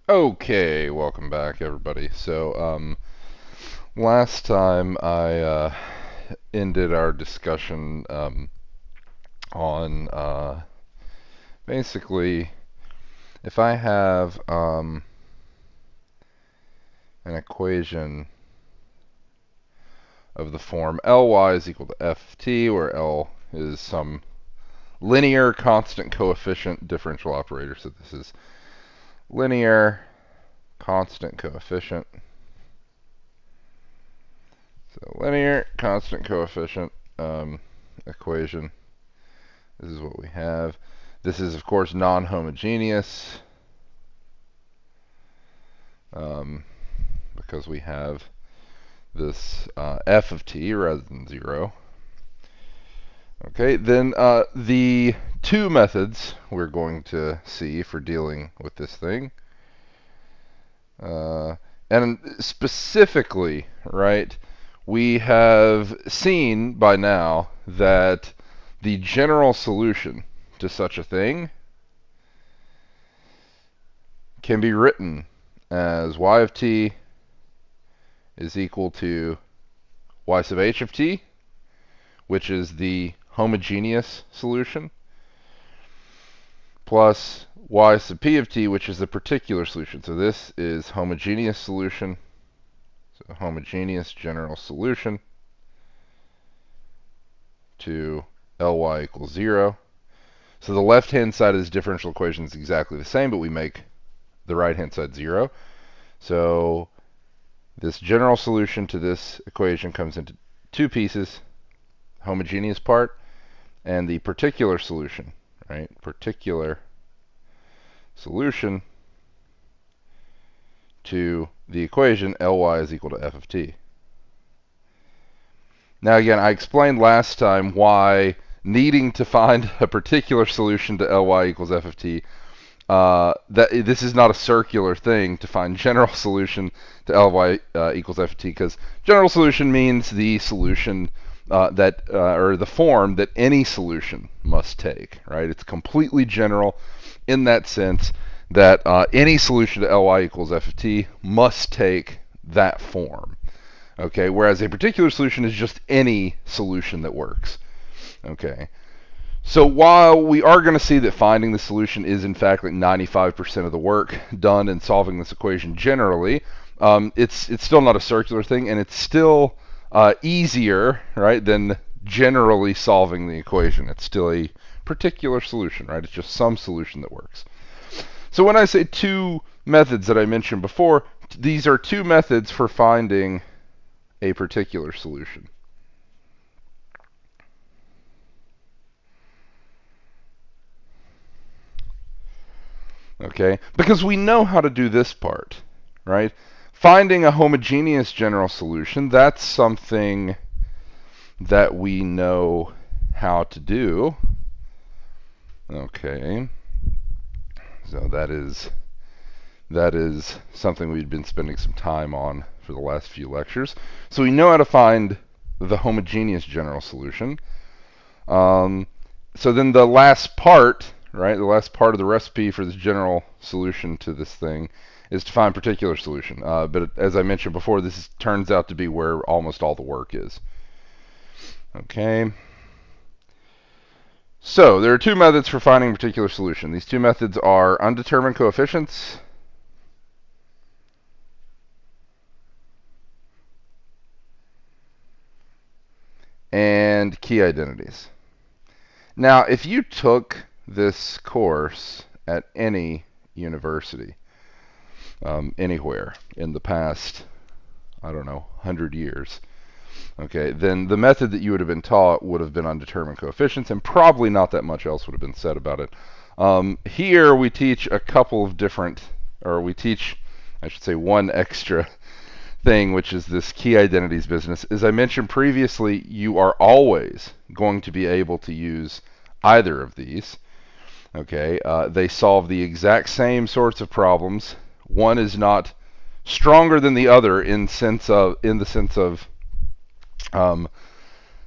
Okay, welcome back, everybody. Last time I ended our discussion on basically if I have an equation of the form Ly is equal to ft, where L is some linear constant coefficient differential operator. So this is linear constant coefficient. So linear constant coefficient equation. This is what we have. This is, of course, non-homogeneous because we have this f of t rather than 0. Okay, then the two methods we're going to see for dealing with this thing. And specifically, right, we have seen by now that the general solution to such a thing can be written as y of t is equal to y sub h of t, which is the homogeneous solution, plus y sub p of t, which is the particular solution. So this is homogeneous solution, so homogeneous general solution to Ly equals 0. So the left-hand side of this differential equation is exactly the same, but we make the right-hand side 0. So this general solution to this equation comes into two pieces, homogeneous part and the particular solution, right? Particular solution to the equation Ly is equal to f of t. Now again, I explained last time why needing to find a particular solution to Ly equals f of t, that this is not a circular thing to find general solution to Ly equals f of t, because general solution means the solution or the form that any solution must take, right? It's completely general in that sense that any solution to Ly equals f of t must take that form. Okay, whereas a particular solution is just any solution that works. Okay, so while we are going to see that finding the solution is in fact like 95% of the work done in solving this equation generally, it's still not a circular thing, and it's still easier, right, than generally solving the equation. It's still a particular solution, right? It's just some solution that works. So when I say two methods that I mentioned before, these are two methods for finding a particular solution. Okay, because we know how to do this part, right? Finding a homogeneous general solution, that's something that we know how to do. Okay, so that is something we've been spending some time on for the last few lectures. So we know how to find the homogeneous general solution. So then the last part, right, the last part of the recipe for this general solution to this thing is to find particular solution. But as I mentioned before, this turns out to be where almost all the work is. Okay. So there are two methods for finding a particular solution. These two methods are undetermined coefficients and key identities. Now, if you took this course at any university, anywhere in the past, I don't know, 100 years, okay, then the method that you would have been taught would have been undetermined coefficients, and probably not that much else would have been said about it. Here we teach a couple of different, or we teach, I should say, one extra thing, which is this key identities business. As I mentioned previously, you are always going to be able to use either of these. Okay, they solve the exact same sorts of problems. One is not stronger than the other in the sense of,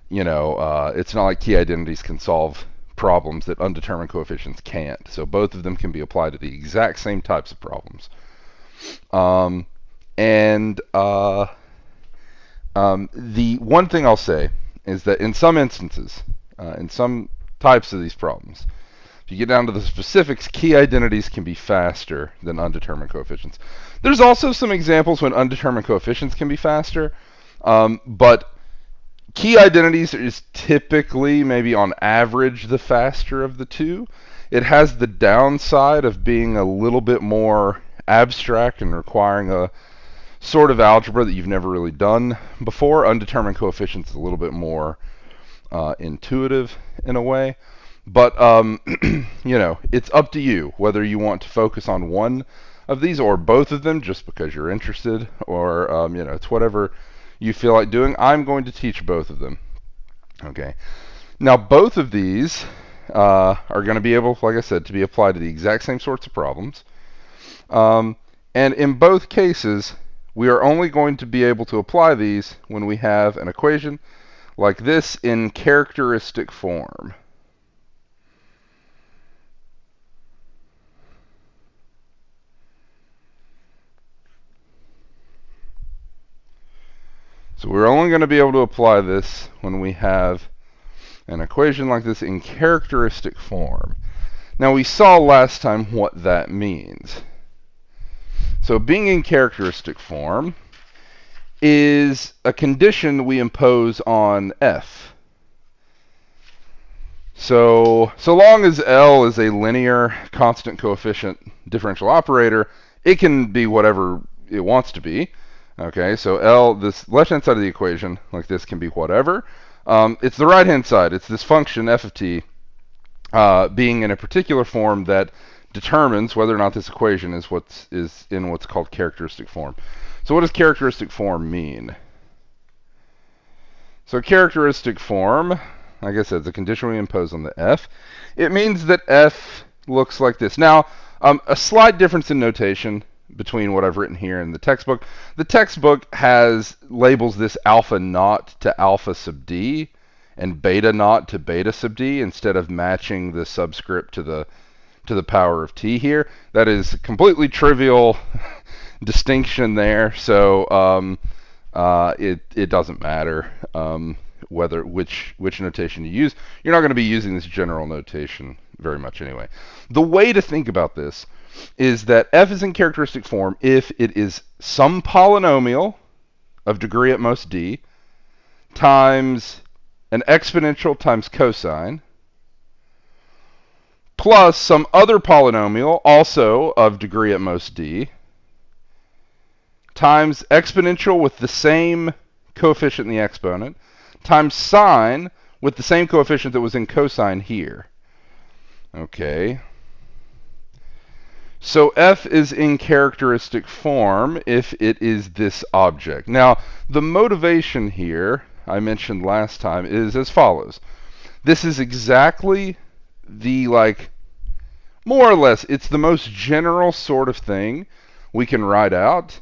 it's not like key identities can solve problems that undetermined coefficients can't. So both of them can be applied to the exact same types of problems. Um, and the one thing I'll say is that in some instances, in some types of these problems, if you get down to the specifics, key identities can be faster than undetermined coefficients. There's also some examples when undetermined coefficients can be faster, but key identities is typically, maybe on average, the faster of the two. It has the downside of being a little bit more abstract and requiring a sort of algebra that you've never really done before. Undetermined coefficients is a little bit more intuitive in a way. But, you know, it's up to you whether you want to focus on one of these or both of them just because you're interested, or, you know, it's whatever you feel like doing. I'm going to teach both of them. Okay. Now, both of these are going to be able, like I said, to be applied to the exact same sorts of problems. And in both cases, we are only going to be able to apply these when we have an equation like this in characteristic form. So we're only going to be able to apply this when we have an equation like this in characteristic form. Now, we saw last time what that means. So being in characteristic form is a condition we impose on f. So long as L is a linear constant coefficient differential operator, it can be whatever it wants to be. Okay, so L, this left-hand side of the equation, like this, can be whatever. It's the right-hand side. It's this function, f of t, being in a particular form that determines whether or not this equation is in what's called characteristic form. So what does characteristic form mean? So characteristic form, like I said, is a condition we impose on the f. It means that f looks like this. Now, a slight difference in notation between what I've written here and the textbook. The textbook labels this alpha naught to alpha sub d and beta naught to beta sub d instead of matching the subscript to the power of t here. That is a completely trivial distinction there, so it doesn't matter which notation you use. You're not going to be using this general notation very much anyway. The way to think about this is that f is in characteristic form if it is some polynomial of degree at most d times an exponential times cosine plus some other polynomial also of degree at most d times exponential with the same coefficient in the exponent times sine with the same coefficient that was in cosine here. Okay. So f is in characteristic form if it is this object. Now, the motivation here, I mentioned last time, is as follows. This is exactly the, more or less, it's the most general sort of thing we can write out,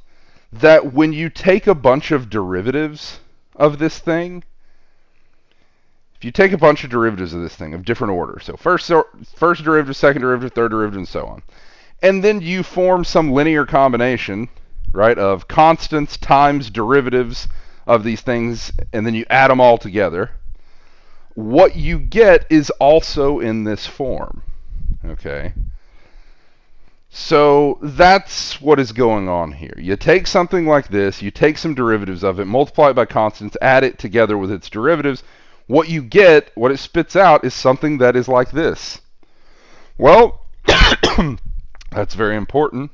that when you take a bunch of derivatives of this thing, if you take a bunch of derivatives of this thing of different orders, so first derivative, second derivative, third derivative, and so on, and then you form some linear combination, right, of constants times derivatives of these things, and then you add them all together, what you get is also in this form. Okay? So that's what is going on here. You take something like this, you take some derivatives of it, multiply it by constants, add it together with its derivatives. What you get, what it spits out, is something that is like this. Well, that's very important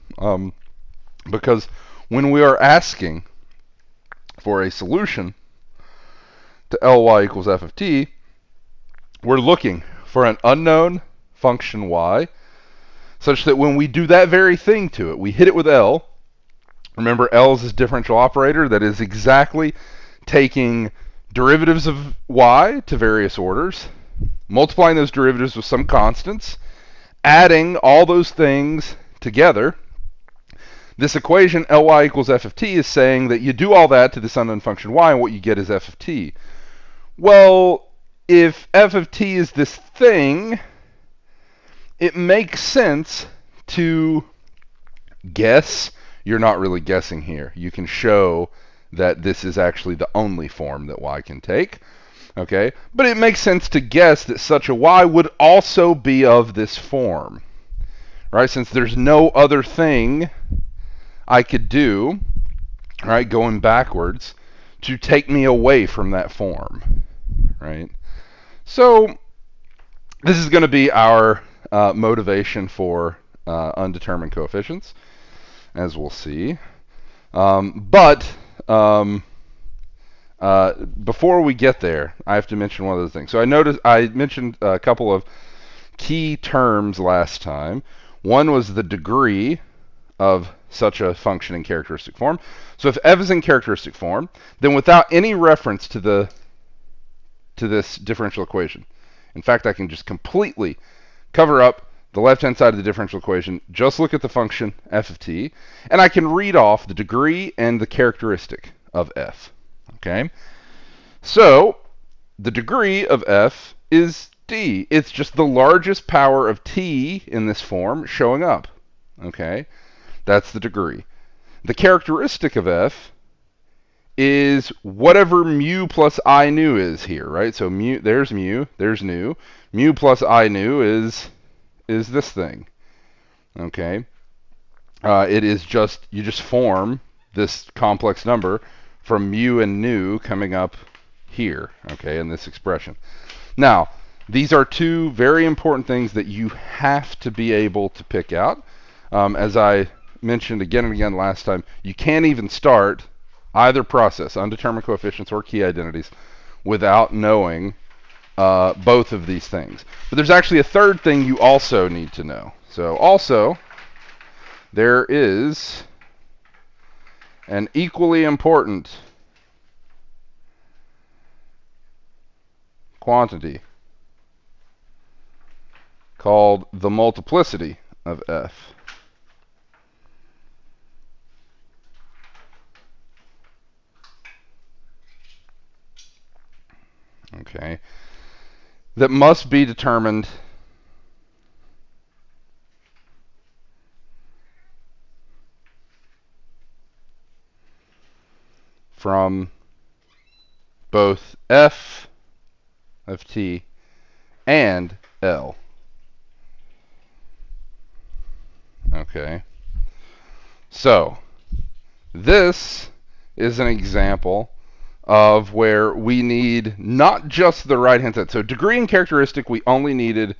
because when we are asking for a solution to Ly equals f of t, we're looking for an unknown function y such that when we do that very thing to it, we hit it with L. Remember, L is this differential operator that is exactly taking derivatives of y to various orders, multiplying those derivatives with some constants, adding all those things together. This equation, Ly equals f of t, is saying that you do all that to this unknown function y, and what you get is f of t. Well, if f of t is this thing, it makes sense to guess you're not really guessing here. You can show that this is actually the only form that y can take. Okay, but it makes sense to guess that such a y would also be of this form, right? Since there's no other thing I could do, right, going backwards, to take me away from that form, right? So this is going to be our motivation for undetermined coefficients, as we'll see. Before we get there, I have to mention one other thing. So I mentioned a couple of key terms last time. One was the degree of such a function in characteristic form. So if f is in characteristic form, then without any reference to this differential equation, in fact, I can just completely cover up the left-hand side of the differential equation, just look at the function f of t, and I can read off the degree and the characteristic of f. Okay? So the degree of f is d. It's just the largest power of t in this form showing up. Okay? That's the degree. The characteristic of f is whatever mu plus I nu is here, right? So there's nu. Mu plus I nu is this thing. Okay? It is just, you just form this complex number from mu and nu coming up here, okay, in this expression. Now, these are two very important things that you have to be able to pick out. As I mentioned again and again last time, you can't even start either process, undetermined coefficients or key identities, without knowing both of these things. But there's actually a third thing you also need to know. So also, there is an equally important quantity called the multiplicity of f. Okay, that must be determined from both f of t and L. Okay, so this is an example of where we need not just the right-hand side. So degree and characteristic, we only needed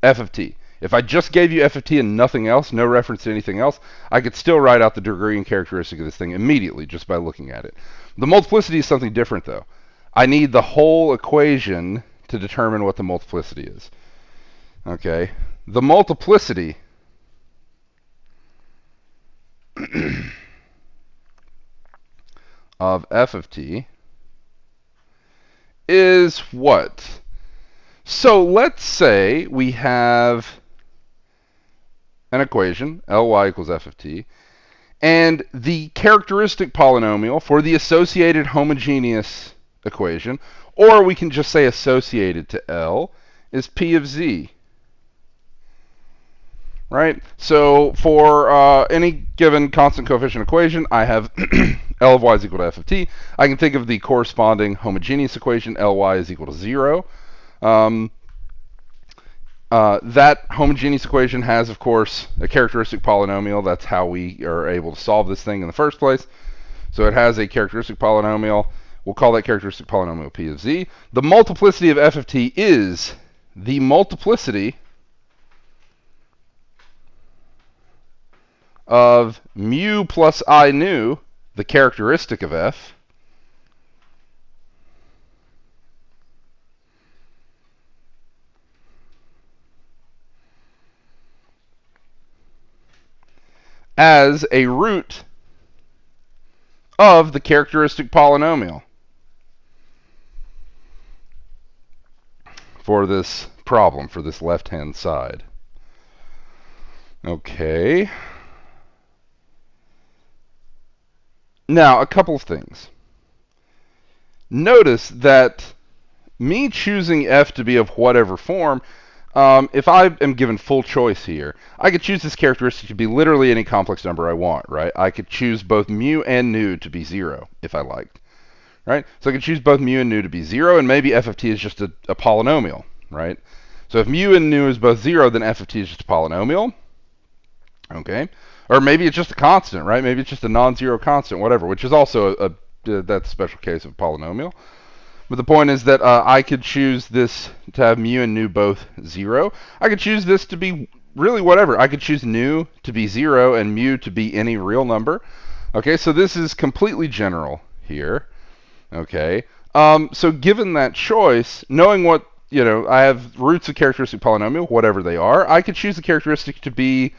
f of t. If I just gave you f of t and nothing else, no reference to anything else, I could still write out the degree and characteristic of this thing immediately just by looking at it. The multiplicity is something different, though. I need the whole equation to determine what the multiplicity is. Okay, the multiplicity of f of t is what? So let's say we have an equation, Ly equals f of t, and the characteristic polynomial for the associated homogeneous equation, or we can just say associated to L, is p of z. Right? So for any given constant coefficient equation, I have L of y is equal to f of t. I can think of the corresponding homogeneous equation, Ly is equal to 0. That homogeneous equation has, of course, a characteristic polynomial. That's how we are able to solve this thing in the first place. So it has a characteristic polynomial. We'll call that characteristic polynomial p of z. The multiplicity of f of t is the multiplicity of mu plus I nu, the characteristic of f, as a root of the characteristic polynomial for this problem, for this left-hand side. Okay. Now, a couple of things. Notice that me choosing f to be of whatever form, If I am given full choice here, I could choose this characteristic to be literally any complex number I want, right? I could choose both mu and nu to be 0 if I liked, right? So I could choose both mu and nu to be 0, and maybe f of t is just a polynomial, right? So if mu and nu is both 0, then f of t is just a polynomial, okay? Or maybe it's just a constant, right? Maybe it's just a non-zero constant, whatever, which is also that's a special case of polynomial. But the point is that I could choose this to have mu and nu both 0. I could choose this to be really whatever. I could choose nu to be 0 and mu to be any real number. Okay, so this is completely general here. Okay, so given that choice, knowing what, I have roots of characteristic polynomial, whatever they are, I could choose the characteristic to be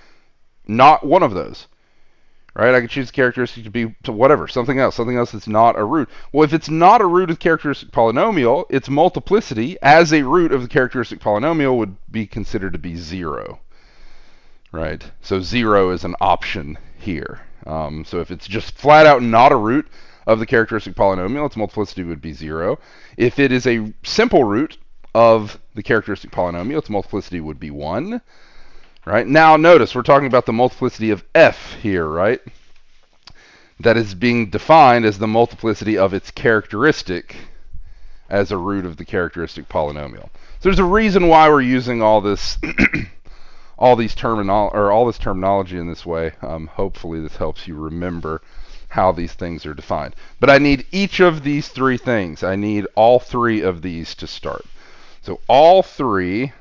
not one of those. Right? I could choose the characteristic to be whatever, something else that's not a root. Well, if it's not a root of the characteristic polynomial, its multiplicity as a root of the characteristic polynomial would be considered to be 0. Right? So 0 is an option here. So if it's just flat out not a root of the characteristic polynomial, its multiplicity would be 0. If it is a simple root of the characteristic polynomial, its multiplicity would be 1. Right? Now notice we're talking about the multiplicity of f here, right? That is being defined as the multiplicity of its characteristic as a root of the characteristic polynomial. So there's a reason why we're using all this all this terminology in this way. Hopefully this helps you remember how these things are defined. But I need each of these three things. I need all three of these to start. So all three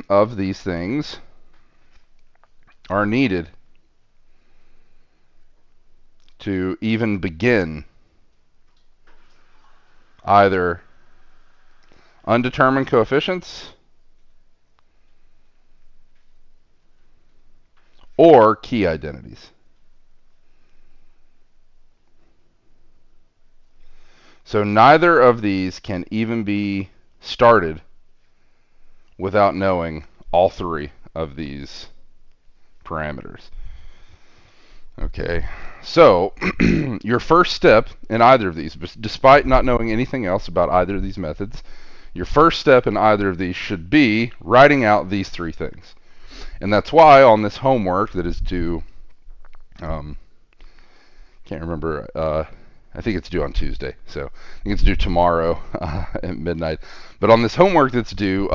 of these things are needed to even begin either undetermined coefficients or key identities. So neither of these can even be started without knowing all three of these parameters. Okay, so your first step in either of these, despite not knowing anything else about either of these methods, your first step in either of these should be writing out these three things. And that's why on this homework that is due, can't remember, I think it's due on Tuesday, so I think it's due tomorrow at midnight. But on this homework that's due,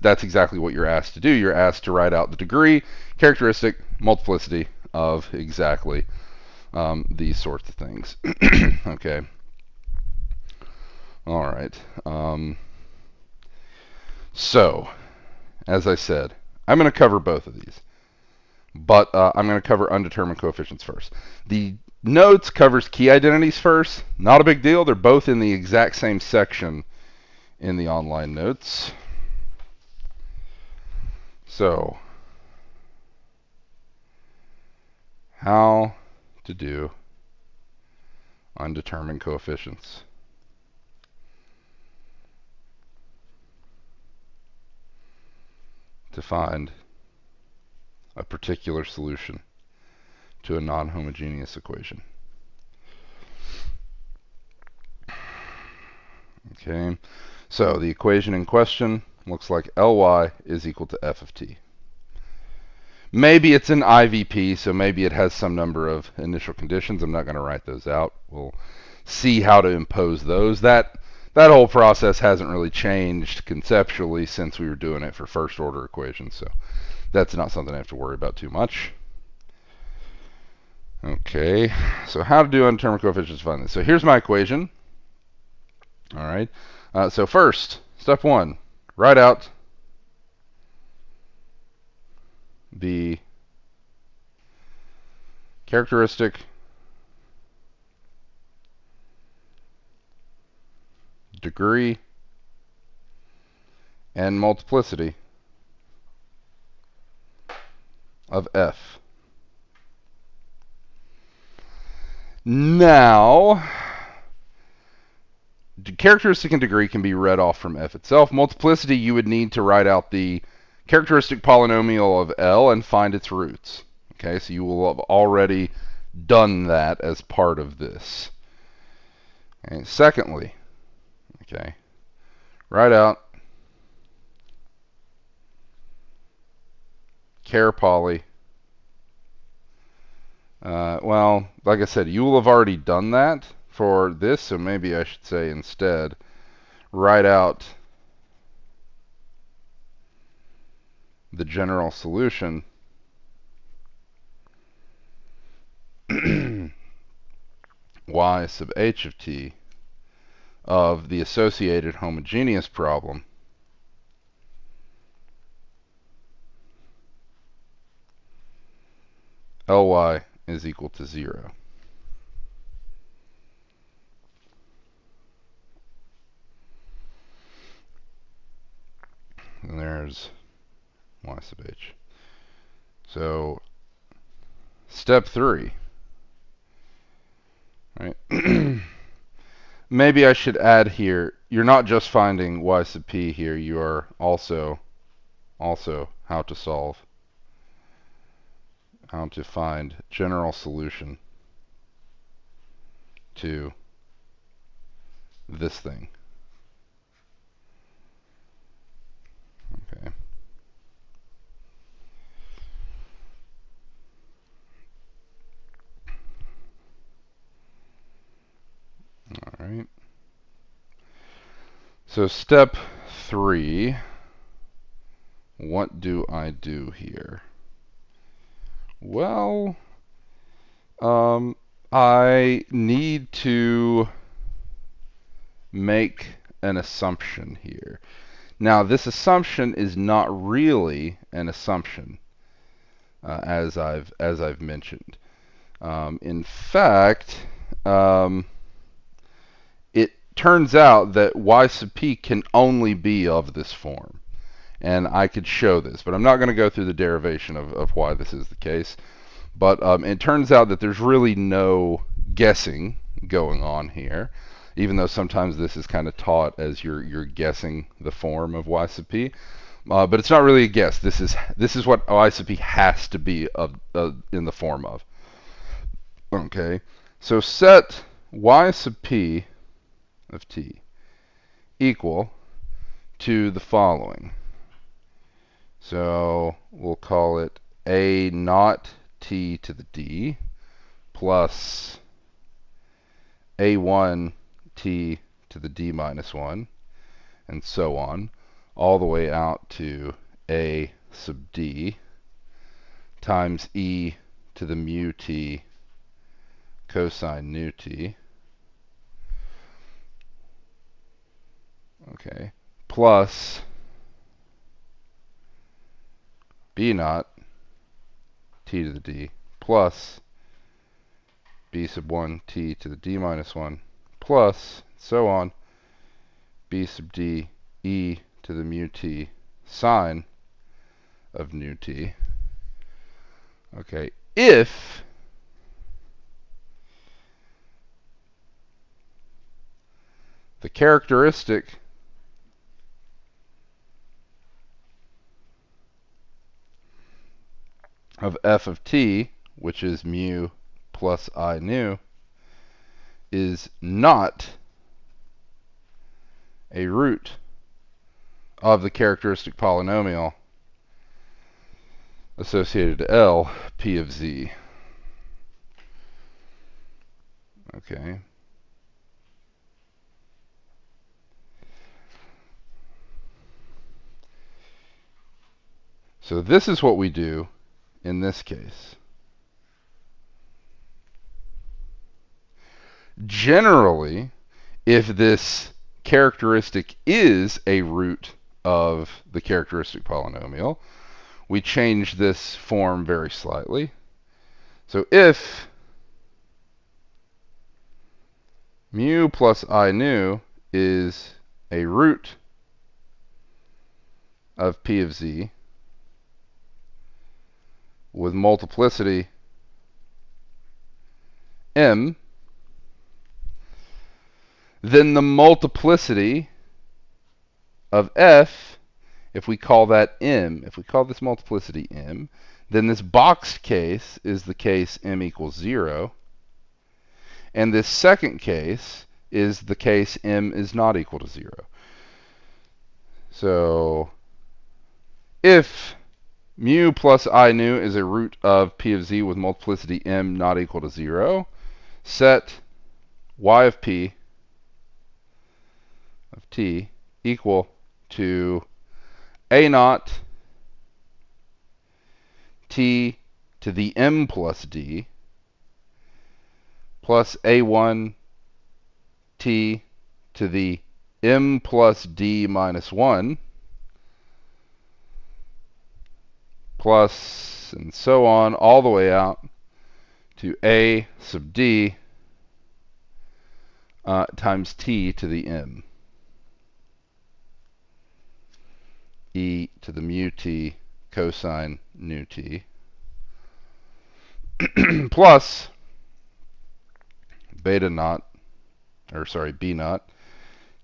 that's exactly what you're asked to do. You're asked to write out the degree, characteristic, multiplicity of exactly these sorts of things. Okay. All right. So, as I said, I'm going to cover both of these. But I'm going to cover undetermined coefficients first. The notes covers key identities first. Not a big deal. They're both in the exact same section in the online notes. So, how to do undetermined coefficients. To find a particular solution to a non-homogeneous equation. Okay, so the equation in question looks like Ly is equal to f of t. Maybe it's an IVP, so maybe it has some number of initial conditions. I'm not going to write those out. We'll see how to impose those. That whole process hasn't really changed conceptually since we were doing it for first order equations, so that's not something I have to worry about too much. Okay, so how to do undetermined coefficients to find this. So here's my equation. All right, so first, step one, write out the characteristic degree and multiplicity of f. Now, characteristic and degree can be read off from f itself. Multiplicity, you would need to write out the characteristic polynomial of L and find its roots. Okay, so you will have already done that as part of this. Okay, secondly, okay, write out char poly. Well, like I said, you will have already done that for this, so maybe I should say instead, write out the general solution y sub h of t of the associated homogeneous problem Ly is equal to 0. And there's y sub h. So step 3, right? Maybe I should add here, you're not just finding y sub p here, you are also how to find general solution to this thing. Okay. All right. So step 3, what do I do here? Well, I need to make an assumption here. Now, this assumption is not really an assumption, as I've mentioned. In fact, it turns out that y sub p can only be of this form. And I could show this, but I'm not going to go through the derivation of why this is the case. But it turns out that there's really no guessing going on here, even though sometimes this is kind of taught as you're guessing the form of y sub p. But it's not really a guess. This is what y sub p has to be in the form of. Okay, so set y sub p of t equal to the following. So we'll call it a naught t to the d plus a1 t to the d minus 1, and so on, all the way out to a sub d times e to the mu t cosine nu t, okay, plus b naught t to the d plus b sub 1 t to the d minus 1 plus, so on, b sub d e to the mu t sine of nu t. Okay, if the characteristic of f of t, which is mu plus I nu, is not a root of the characteristic polynomial associated to L, P of z. Okay. So this is what we do in this case. Generally, if this characteristic is a root of the characteristic polynomial, we change this form very slightly. So if mu plus I nu is a root of P of z with multiplicity m, then the multiplicity of f, if we call that m, if we call this multiplicity m, then this boxed case is the case m equals 0. And this second case is the case m is not equal to 0. So if mu plus I nu is a root of p of z with multiplicity m not equal to 0, set y of p of t equal to a naught t to the m plus d plus a1 t to the m plus d minus 1 plus and so on all the way out to a sub d times t to the m, e to the mu t cosine nu t plus beta naught, or sorry, b naught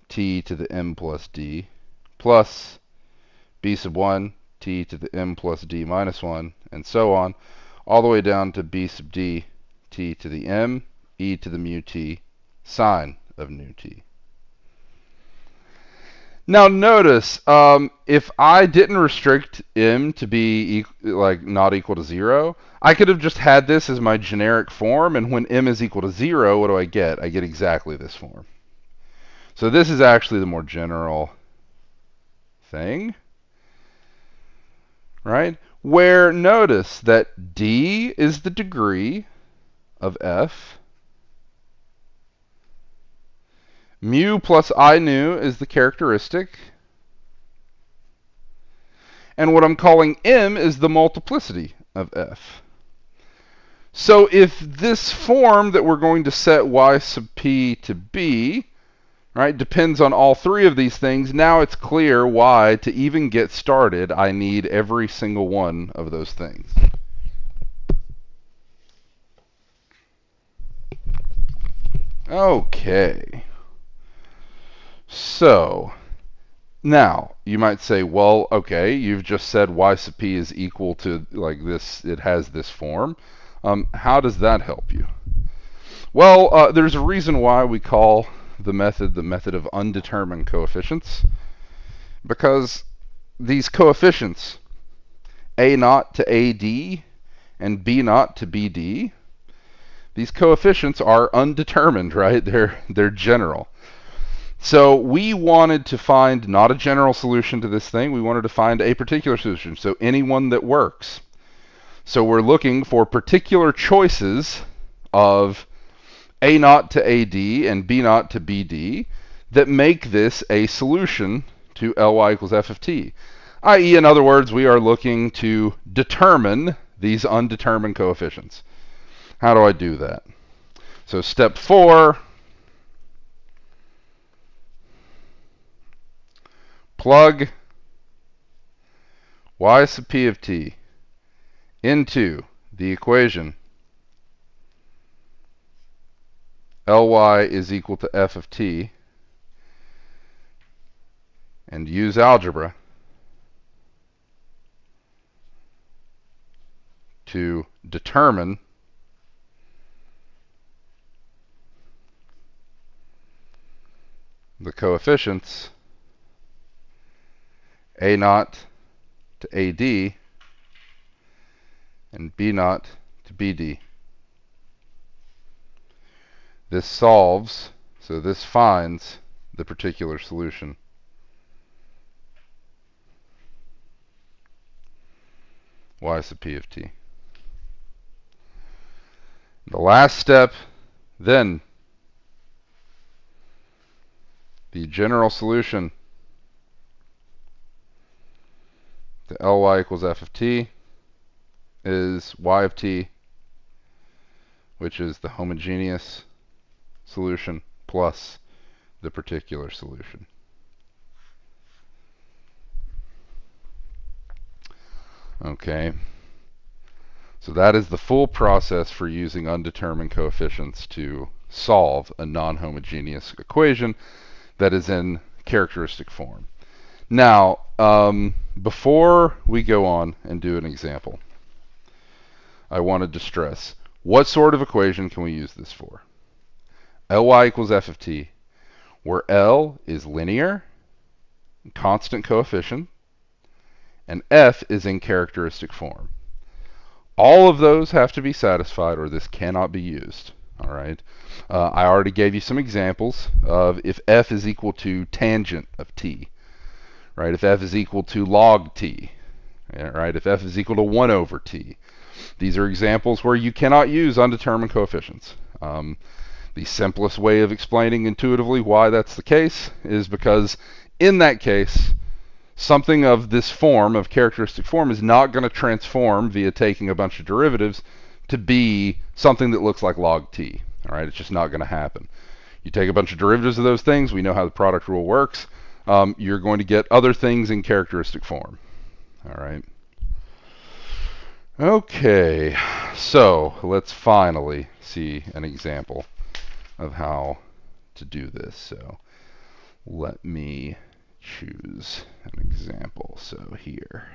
t to the m plus d plus b sub 1 t to the m plus d minus 1 and so on all the way down to b sub d t to the m e to the mu t sine of nu t. Now notice, if I didn't restrict m to be not equal to 0, I could have just had this as my generic form, and when m is equal to 0, what do I get? I get exactly this form. So this is actually the more general thing, right? Where notice that d is the degree of f, mu plus I nu is the characteristic, and what I'm calling m is the multiplicity of f. So if this form that we're going to set y sub p to be, right, depends on all three of these things, now it's clear why, to even get started, I need every single one of those things. Okay. So now you might say, well, okay, you've just said y sub p is equal to like this, it has this form. How does that help you? Well, there's a reason why we call the method of undetermined coefficients, because these coefficients, a naught to ad and b naught to bd, these coefficients are undetermined, right? They're general. So we wanted to find not a general solution to this thing. We wanted to find a particular solution, so any one that works. So we're looking for particular choices of a naught to ad and b naught to bd that make this a solution to Ly equals f of t. I.e., in other words, we are looking to determine these undetermined coefficients. How do I do that? So step 4, plug y sub p of t into the equation Ly is equal to f of t, and use algebra to determine the coefficients a naught to ad and b naught to bd. This solves, so this finds the particular solution. Y sub p of t. The last step, then, the general solution to Ly equals f of t is y of t, which is the homogeneous solution plus the particular solution. Okay, so that is the full process for using undetermined coefficients to solve a non-homogeneous equation that is in characteristic form. Now, before we go on and do an example, I wanted to stress, what sort of equation can we use this for? Ly equals f of t, where L is linear constant coefficient, and f is in characteristic form. All of those have to be satisfied or this cannot be used. All right. I already gave you some examples of if f is equal to tangent of t, right? If f is equal to log t, right? If f is equal to 1 over t. These are examples where you cannot use undetermined coefficients. The simplest way of explaining intuitively why that's the case is because in that case, something of this form, of characteristic form, is not going to transform via taking a bunch of derivatives to be something that looks like log t. All right, it's just not going to happen. You take a bunch of derivatives of those things, we know how the product rule works, you're going to get other things in characteristic form. All right. Okay, so let's finally see an example of how to do this. So let me choose an example. So here.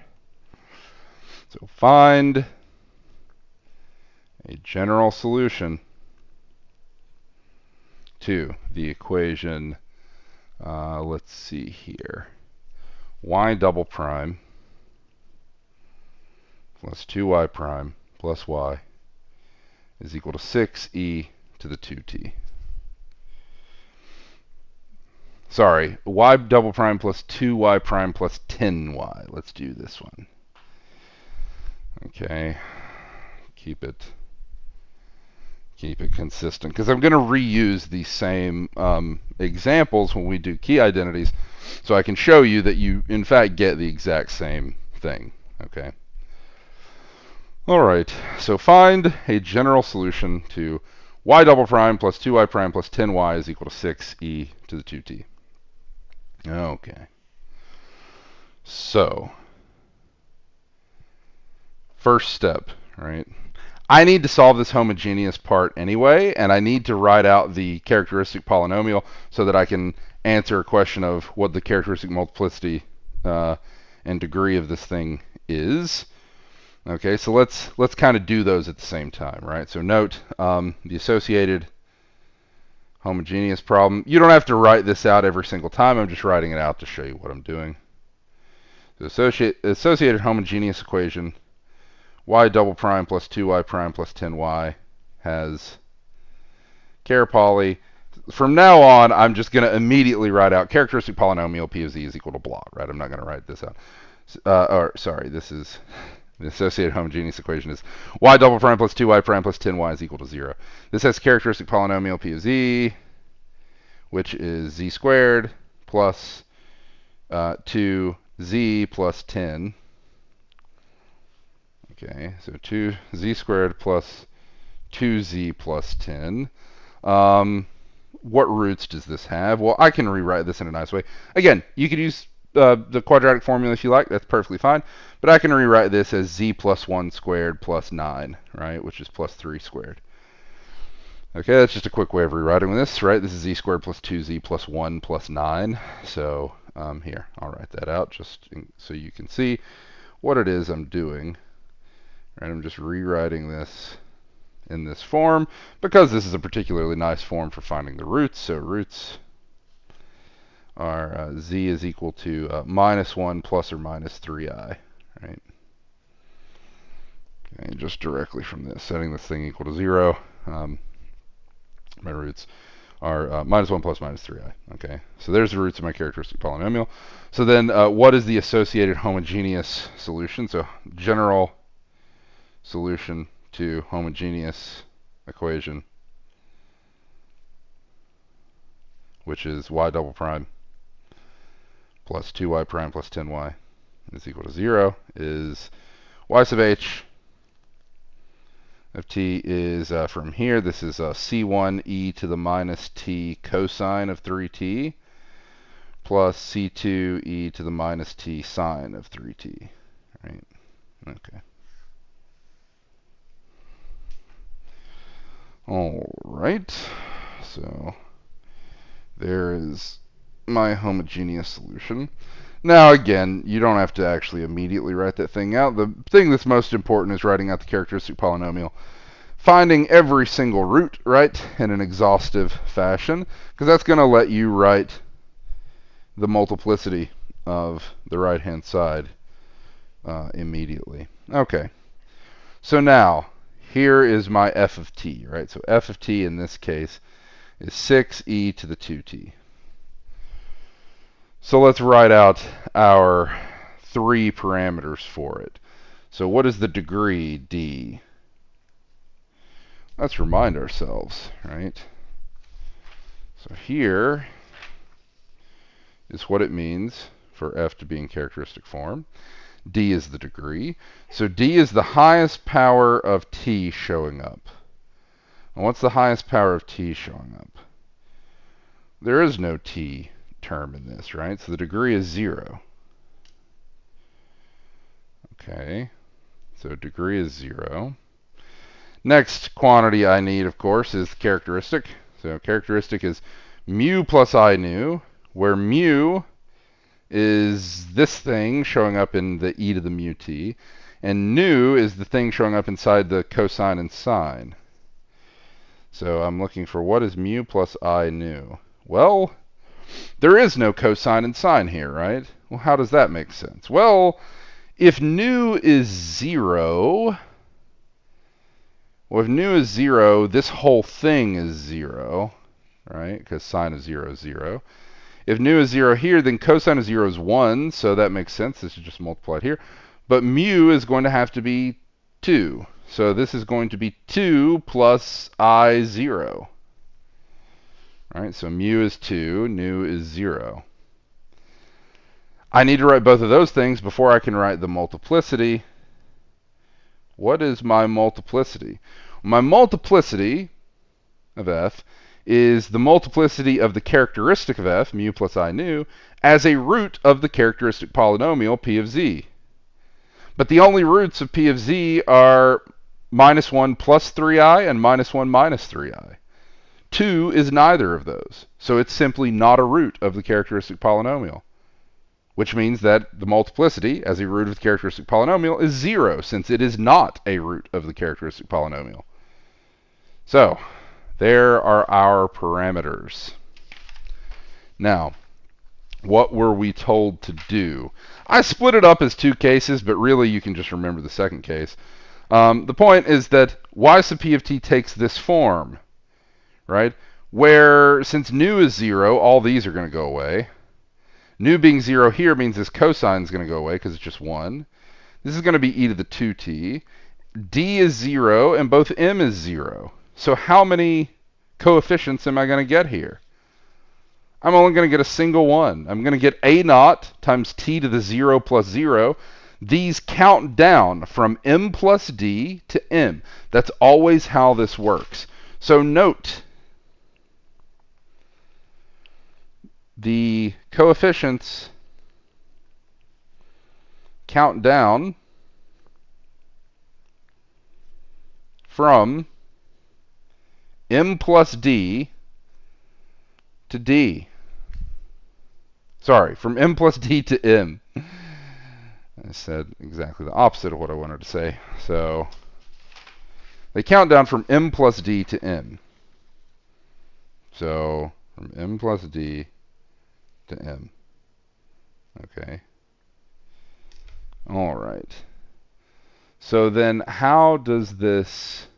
So find a general solution to the equation, let's see here, y double prime plus 2y prime plus y is equal to 6e to the 2t. Sorry, y double prime plus 2y prime plus 10y. Let's do this one. Okay, keep it consistent, because I'm going to reuse these same examples when we do key identities, so I can show you that you, in fact, get the exact same thing. Okay. All right, so find a general solution to y double prime plus 2y prime plus 10y is equal to 6e to the 2t. Okay. So, first step, right? I need to solve this homogeneous part anyway, and I need to write out the characteristic polynomial so that I can answer a question of what the characteristic multiplicity and degree of this thing is. Okay, so let's kind of do those at the same time, right? So note the associated homogeneous problem. You don't have to write this out every single time. I'm just writing it out to show you what I'm doing. The associated homogeneous equation, y double prime plus 2y prime plus 10y has char poly. From now on, I'm just going to immediately write out characteristic polynomial p of z is equal to blah, right? I'm not going to write this out. Sorry, this is the associated homogeneous equation is y double prime plus 2y prime plus 10y is equal to 0. This has characteristic polynomial p of z, which is z squared plus 2z plus 10. Okay, so 2z squared plus 2z plus 10. What roots does this have? Well, I can rewrite this in a nice way. Again, you could use the quadratic formula if you like. That's perfectly fine. But I can rewrite this as z plus 1 squared plus 9, right, which is plus 3 squared. Okay, that's just a quick way of rewriting this, right? This is z squared plus 2z plus 1 plus 9. So here, I'll write that out just so you can see what it is I'm doing. Right, I'm just rewriting this in this form because this is a particularly nice form for finding the roots. So roots are z is equal to minus 1 plus or minus 3i, right? Okay, just directly from this, setting this thing equal to 0, my roots are minus 1 plus minus 3i. Okay, so there's the roots of my characteristic polynomial. So then what is the associated homogeneous solution? So general solution to homogeneous equation, which is y double prime plus 2y prime plus 10y is equal to 0, is y sub h of t is from here. This is c1 e to the minus t cosine of 3t plus c2 e to the minus t sine of 3t. Right? Okay. All right. So there is my homogeneous solution. Now again, you don't have to actually immediately write that thing out. The thing that's most important is writing out the characteristic polynomial, finding every single root, right, in an exhaustive fashion, because that's going to let you write the multiplicity of the right-hand side immediately. Okay, so now here is my f of t, right? So f of t in this case is 6e to the 2t. So let's write out our 3 parameters for it. So what is the degree d? Let's remind ourselves, right? So here is what it means for f to be in characteristic form. D is the degree. So d is the highest power of t showing up. And what's the highest power of t showing up? There is no t term in this, right? So the degree is 0. Okay, so degree is 0. Next quantity I need, of course, is characteristic. So characteristic is mu plus I nu, where mu is this thing showing up in the e to the mu t, and nu is the thing showing up inside the cosine and sine. So I'm looking for what is mu plus I nu. Well, there is no cosine and sine here, right? Well, how does that make sense? Well, if nu is 0, well, if nu is 0, this whole thing is 0, right? Because sine of 0 is 0. If nu is 0 here, then cosine of 0 is 1, so that makes sense. This is just multiplied here. But mu is going to have to be 2. So this is going to be 2 plus I 0. All right, so mu is 2, nu is 0. I need to write both of those things before I can write the multiplicity. What is my multiplicity? My multiplicity of f is the multiplicity of the characteristic of f, mu plus I nu, as a root of the characteristic polynomial p of z. But the only roots of p of z are minus 1 plus 3i and minus 1 minus 3i. 2 is neither of those, so it's simply not a root of the characteristic polynomial, which means that the multiplicity as a root of the characteristic polynomial is 0, since it is not a root of the characteristic polynomial. So there are our parameters. Now, what were we told to do? I split it up as 2 cases, but really you can just remember the second case. The point is that y sub p of t takes this form, right? Where, since nu is 0, all these are going to go away. Nu being 0 here means this cosine is going to go away because it's just 1. This is going to be e to the 2t. D is 0, and both m is 0. So how many coefficients am I going to get here? I'm only going to get a single one. I'm going to get a naught times t to the 0 plus 0. These count down from m plus d to m. That's always how this works. So note, the coefficients count down from m plus d to d. Sorry, from m plus d to m. I said exactly the opposite of what I wanted to say. So they count down from m plus d to m. So from m plus d to m. Okay. All right. So then how does this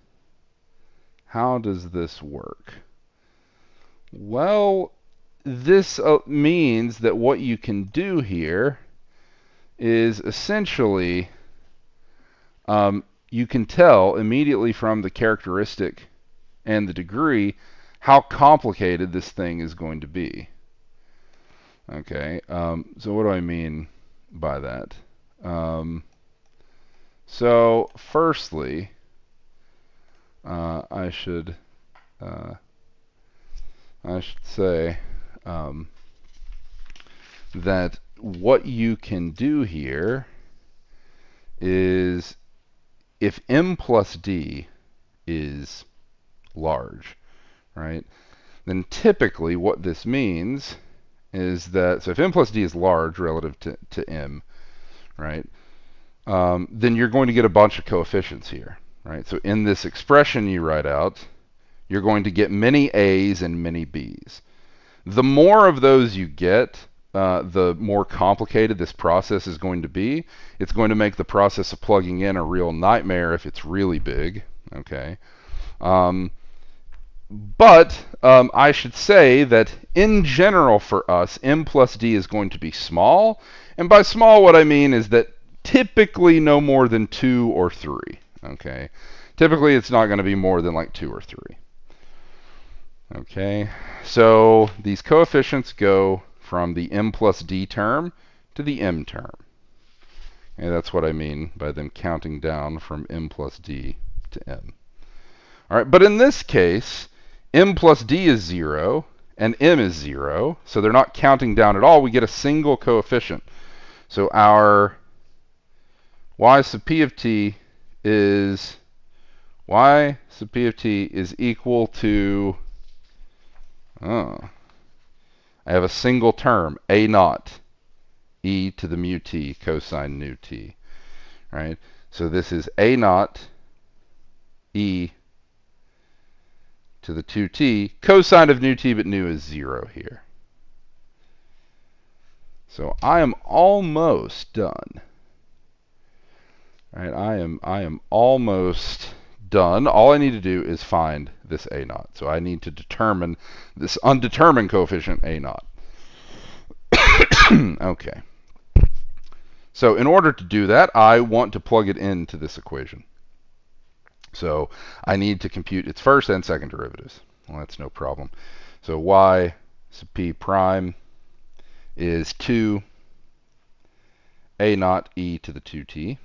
work? Well, this means that what you can do here is essentially you can tell immediately from the characteristic and the degree how complicated this thing is going to be. Okay, so what do I mean by that? So firstly, I should say that what you can do here is, if m plus d is large, right, then typically what this means is that, so if m plus d is large relative to m, right, then you're going to get a bunch of coefficients here, right? So in this expression you write out, you're going to get many a's and many b's. The more of those you get, the more complicated this process is going to be. It's going to make the process of plugging in a real nightmare if it's really big. Okay. But I should say that in general for us, m plus d is going to be small. And by small, what I mean is that typically no more than 2 or 3. Okay. Typically, it's not going to be more than like 2 or 3. Okay. So these coefficients go from the m plus d term to the m term. And that's what I mean by them counting down from m plus d to m. All right, but in this case, m plus d is 0 and m is 0, so they're not counting down at all. We get a single coefficient. So our y sub p of t is equal to, I have a single term, a naught e to the mu t cosine nu t. Right? So this is a naught e to the 2t, cosine of nu t, but nu is 0 here. So I am almost done. Right? I am almost done. All I need to do is find this a naught. So I need to determine this undetermined coefficient a naught. Okay. So in order to do that, I want to plug it into this equation. So I need to compute its first and second derivatives. Well, that's no problem. So y sub p prime is 2 a naught e to the 2t.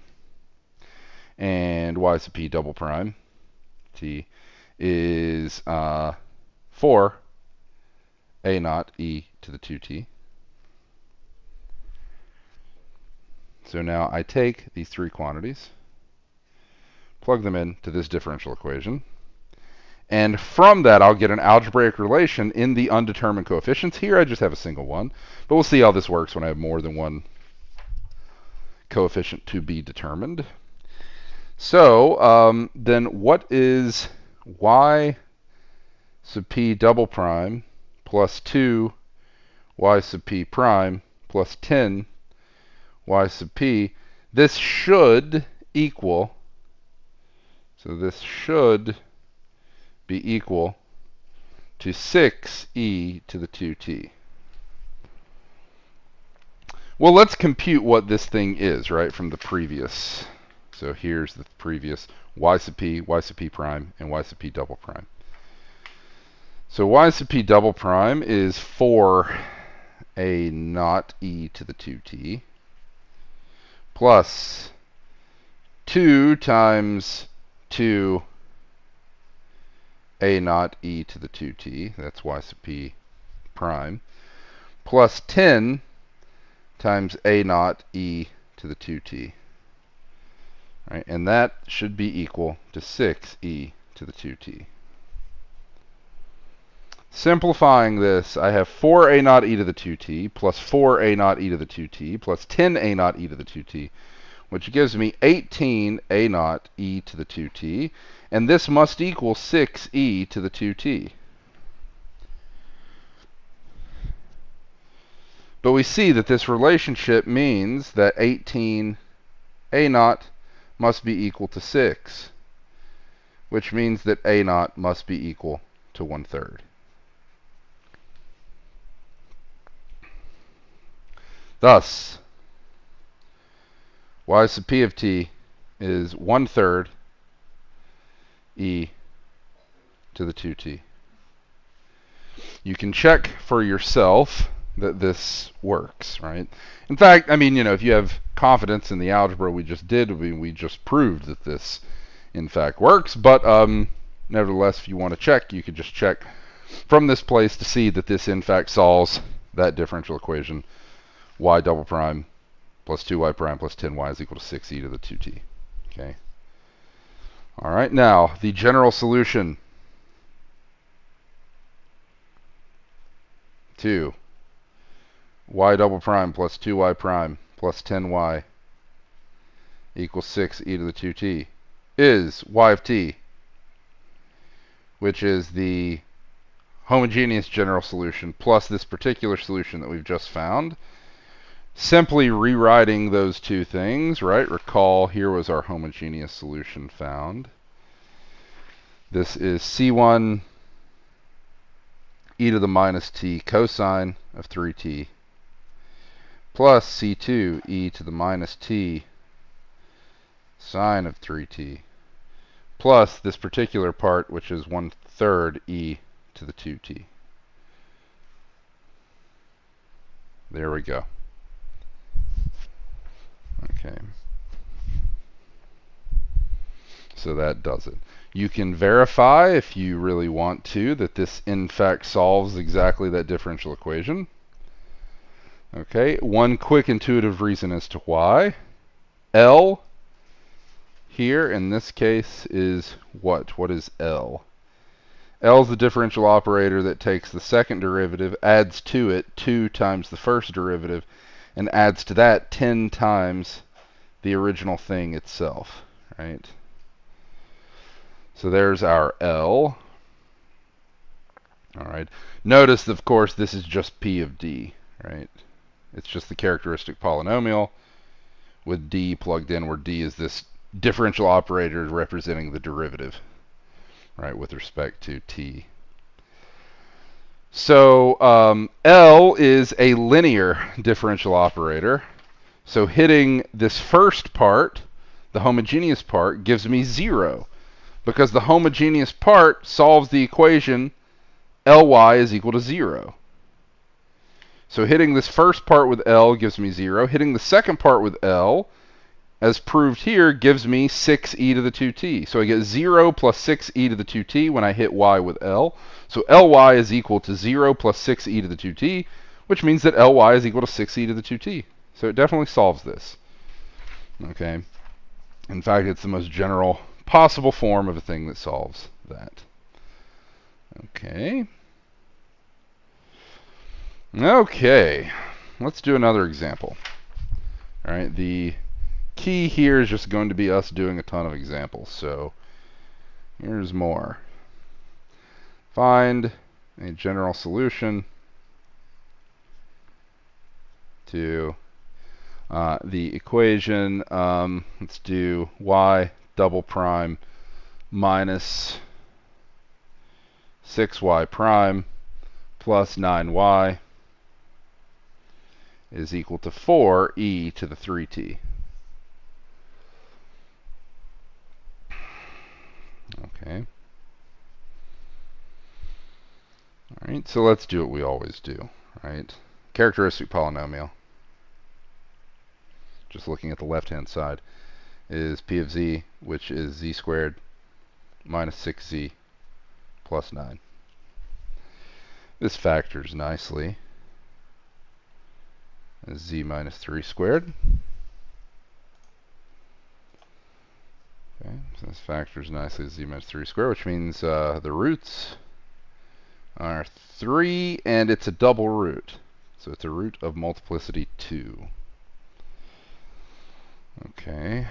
And y sub p double prime t is 4 a naught e to the 2t. So now I take these three quantities, plug them into this differential equation, and from that I'll get an algebraic relation in the undetermined coefficients. Here I just have a single one, but we'll see how this works when I have more than one coefficient to be determined. So then what is y sub p double prime plus 2 y sub p prime plus 10 y sub p? This should equal, so this should be equal to 6e to the 2t. Well, let's compute what this thing is, right, from the previous. So here's the previous y sub p prime, and y sub p double prime. So y sub p double prime is 4 a naught e to the 2t plus 2 times 2 a naught e to the 2t, that's y sub p prime, plus 10 times a naught e to the 2t. Right, and that should be equal to 6e to the 2t. Simplifying this, I have 4 a naught e to the 2t plus 4 a naught e to the 2t plus 10 a naught e to the 2t, which gives me 18 a naught e to the 2t, and this must equal 6e to the 2t. But we see that this relationship means that 18 a naught must be equal to 6, which means that a naught must be equal to 1/3. Thus, y sub p of t is 1/3 e to the 2t. You can check for yourself that this works, right? In fact, I mean, if you have confidence in the algebra we just did, we just proved that this, in fact, works. But nevertheless, if you want to check, you could just check from this place to see that this, in fact, solves that differential equation, y double prime plus 2y prime plus 10y is equal to 6e to the 2t. Okay. All right, now the general solution to y double prime plus 2y prime plus 10y equals 6e to the 2t is y of t, which is the homogeneous general solution plus this particular solution that we've just found. Simply rewriting those two things, right? Recall here was our homogeneous solution found. This is C1 e to the minus t cosine of 3t plus C2 e to the minus t sine of 3t plus this particular part, which is 1/3 e to the 2t. There we go. Okay. So that does it. You can verify, if you really want to, that this in fact solves exactly that differential equation. Okay, one quick intuitive reason as to why. L here in this case is what? What is L? L is the differential operator that takes the second derivative, adds to it 2 times the first derivative, and adds to that 10 times the original thing itself, right? So there's our L. All right. Notice, of course, this is just P of D, right? It's just the characteristic polynomial with D plugged in, where D is this differential operator representing the derivative, right, with respect to T. So L is a linear differential operator. So hitting this first part, the homogeneous part, gives me 0. Because the homogeneous part solves the equation Ly is equal to 0. So hitting this first part with L gives me 0. Hitting the second part with L, as proved here, gives me 6e to the 2t. So I get 0 plus 6e to the 2t when I hit y with L. So Ly is equal to 0 plus 6e to the 2t, which means that Ly is equal to 6e to the 2t. So it definitely solves this. Okay. In fact, it's the most general possible form of a thing that solves that. Okay. Okay. Let's do another example. All right. The key here is just going to be us doing a ton of examples. So here's more. Find a general solution to the equation. Let's do y double prime minus 6y prime plus 9y is equal to 4e to the 3t. Okay. All right, so let's do what we always do, right? Characteristic polynomial, just looking at the left-hand side, is p of z, which is z squared minus 6z plus 9. This factors nicely as z minus 3 squared. Okay, so this factors nicely as z minus 3 squared, which means the roots are 3, and it's a double root. So it's a root of multiplicity 2. Okay.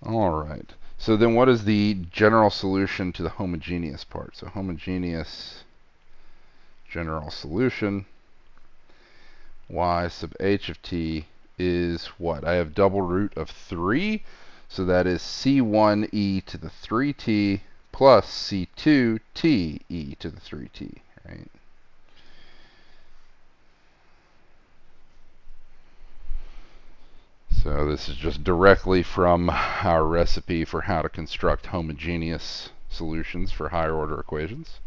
All right. So then what is the general solution to the homogeneous part? So homogeneous general solution, y sub h of t is what? I have double root of 3, so that is c1e to the 3t plus c2t e to the 3t, right? So this is just directly from our recipe for how to construct homogeneous solutions for higher order equations.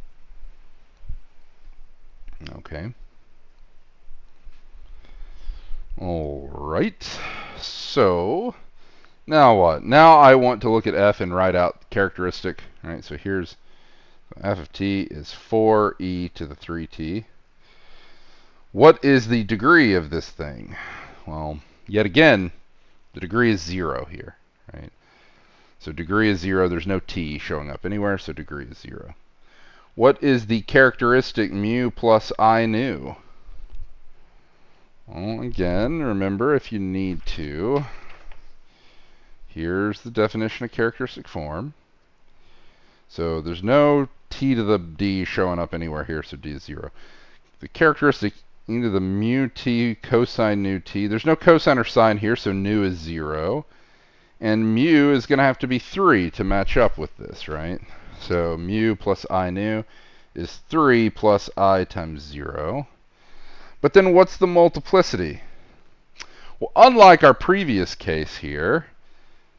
Okay. All right. So now what? Now I want to look at f and write out characteristic. All right. So here's f of t is 4e to the 3t. What is the degree of this thing? Well, yet again, the degree is 0 here, right? So degree is 0. There's no t showing up anywhere, so degree is 0. What is the characteristic mu plus I nu? Well, again, remember, if you need to, here's the definition of characteristic form. So there's no t to the d showing up anywhere here, so d is 0. The characteristic e to the mu t cosine nu t. There's no cosine or sine here, so nu is 0. And mu is going to have to be 3 to match up with this, right? So mu plus I nu is 3 plus I times 0. But then what's the multiplicity? Well, unlike our previous case here,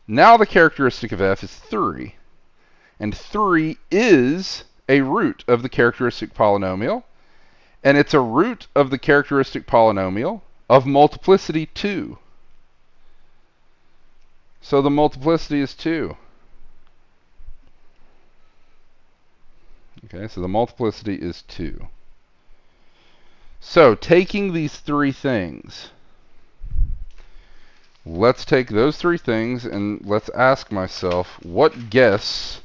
now the characteristic of f is 3. And 3 is a root of the characteristic polynomial. And it's a root of the characteristic polynomial of multiplicity 2. So the multiplicity is 2. Okay, so the multiplicity is 2. So taking these three things, let's take those three things and let's ask myself, what guess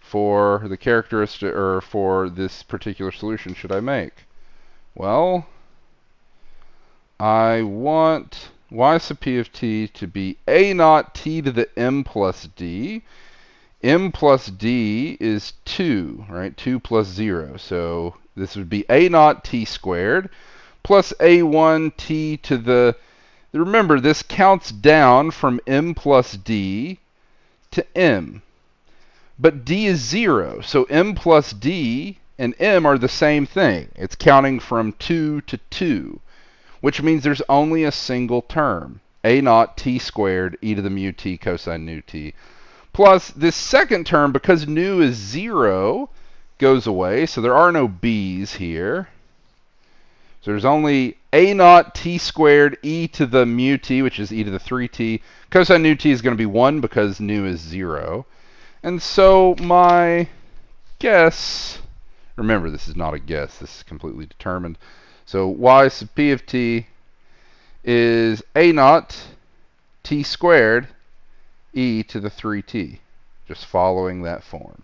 for the characteristic, or for this particular solution, should I make? Well, I want y sub p of t to be a naught t to the m plus d. M plus d is 2, right? 2 plus 0. So this would be a naught t squared plus a1 t to the... Remember, this counts down from m plus d to m. But d is 0, so m plus d and m are the same thing. It's counting from 2 to 2, which means there's only a single term, a naught t squared e to the mu t cosine nu t. Plus this second term, because nu is 0, goes away, so there are no b's here. So there's only a naught t squared e to the mu t, which is e to the 3t. Cosine nu t is going to be 1 because nu is 0. And so my guess, remember this is not a guess, this is completely determined. So y sub p of t is a naught t squared e to the 3t, just following that form.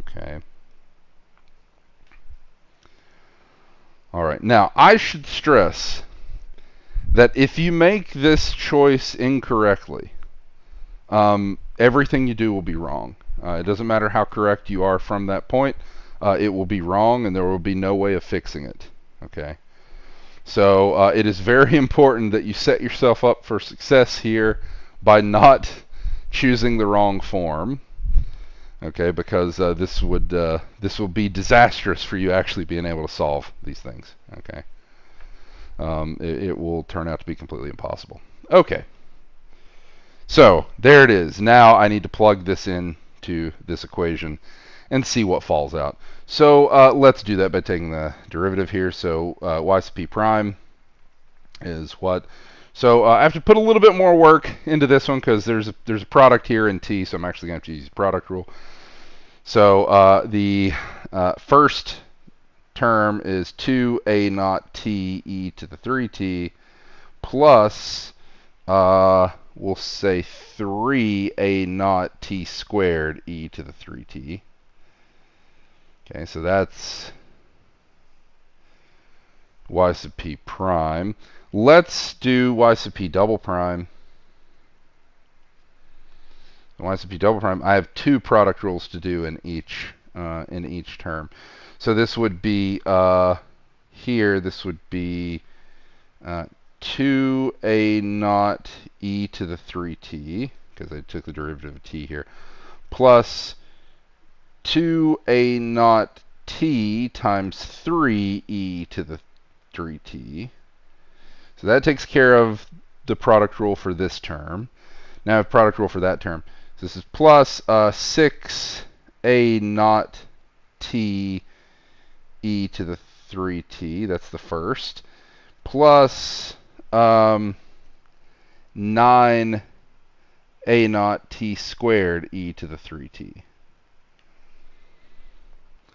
Okay. All right. Now, I should stress that if you make this choice incorrectly, everything you do will be wrong. It doesn't matter how correct you are from that point. It will be wrong, and there will be no way of fixing it. Okay. So it is very important that you set yourself up for success here by not choosing the wrong form. Okay, because this will be disastrous for you actually being able to solve these things. Okay, it will turn out to be completely impossible. Okay, so there it is. Now I need to plug this in to this equation and see what falls out. So let's do that by taking the derivative here. So y sub p prime is what? So I have to put a little bit more work into this one because there's a product here in t, so I'm actually going to have to use the product rule. So the first term is 2a naught t e to the 3t plus, we'll say 3a naught t squared e to the 3t. Okay, so that's y sub p prime. Let's do y sub p double prime. Y sub p double prime. I have two product rules to do in each term. So this would be here. This would be 2a naught e to the 3t, because I took the derivative of t here, plus 2a naught t times 3e to the 3t. So that takes care of the product rule for this term. Now I have product rule for that term. So this is plus 6a naught t e to the 3t. That's the first. Plus 9a naught t squared e to the 3t.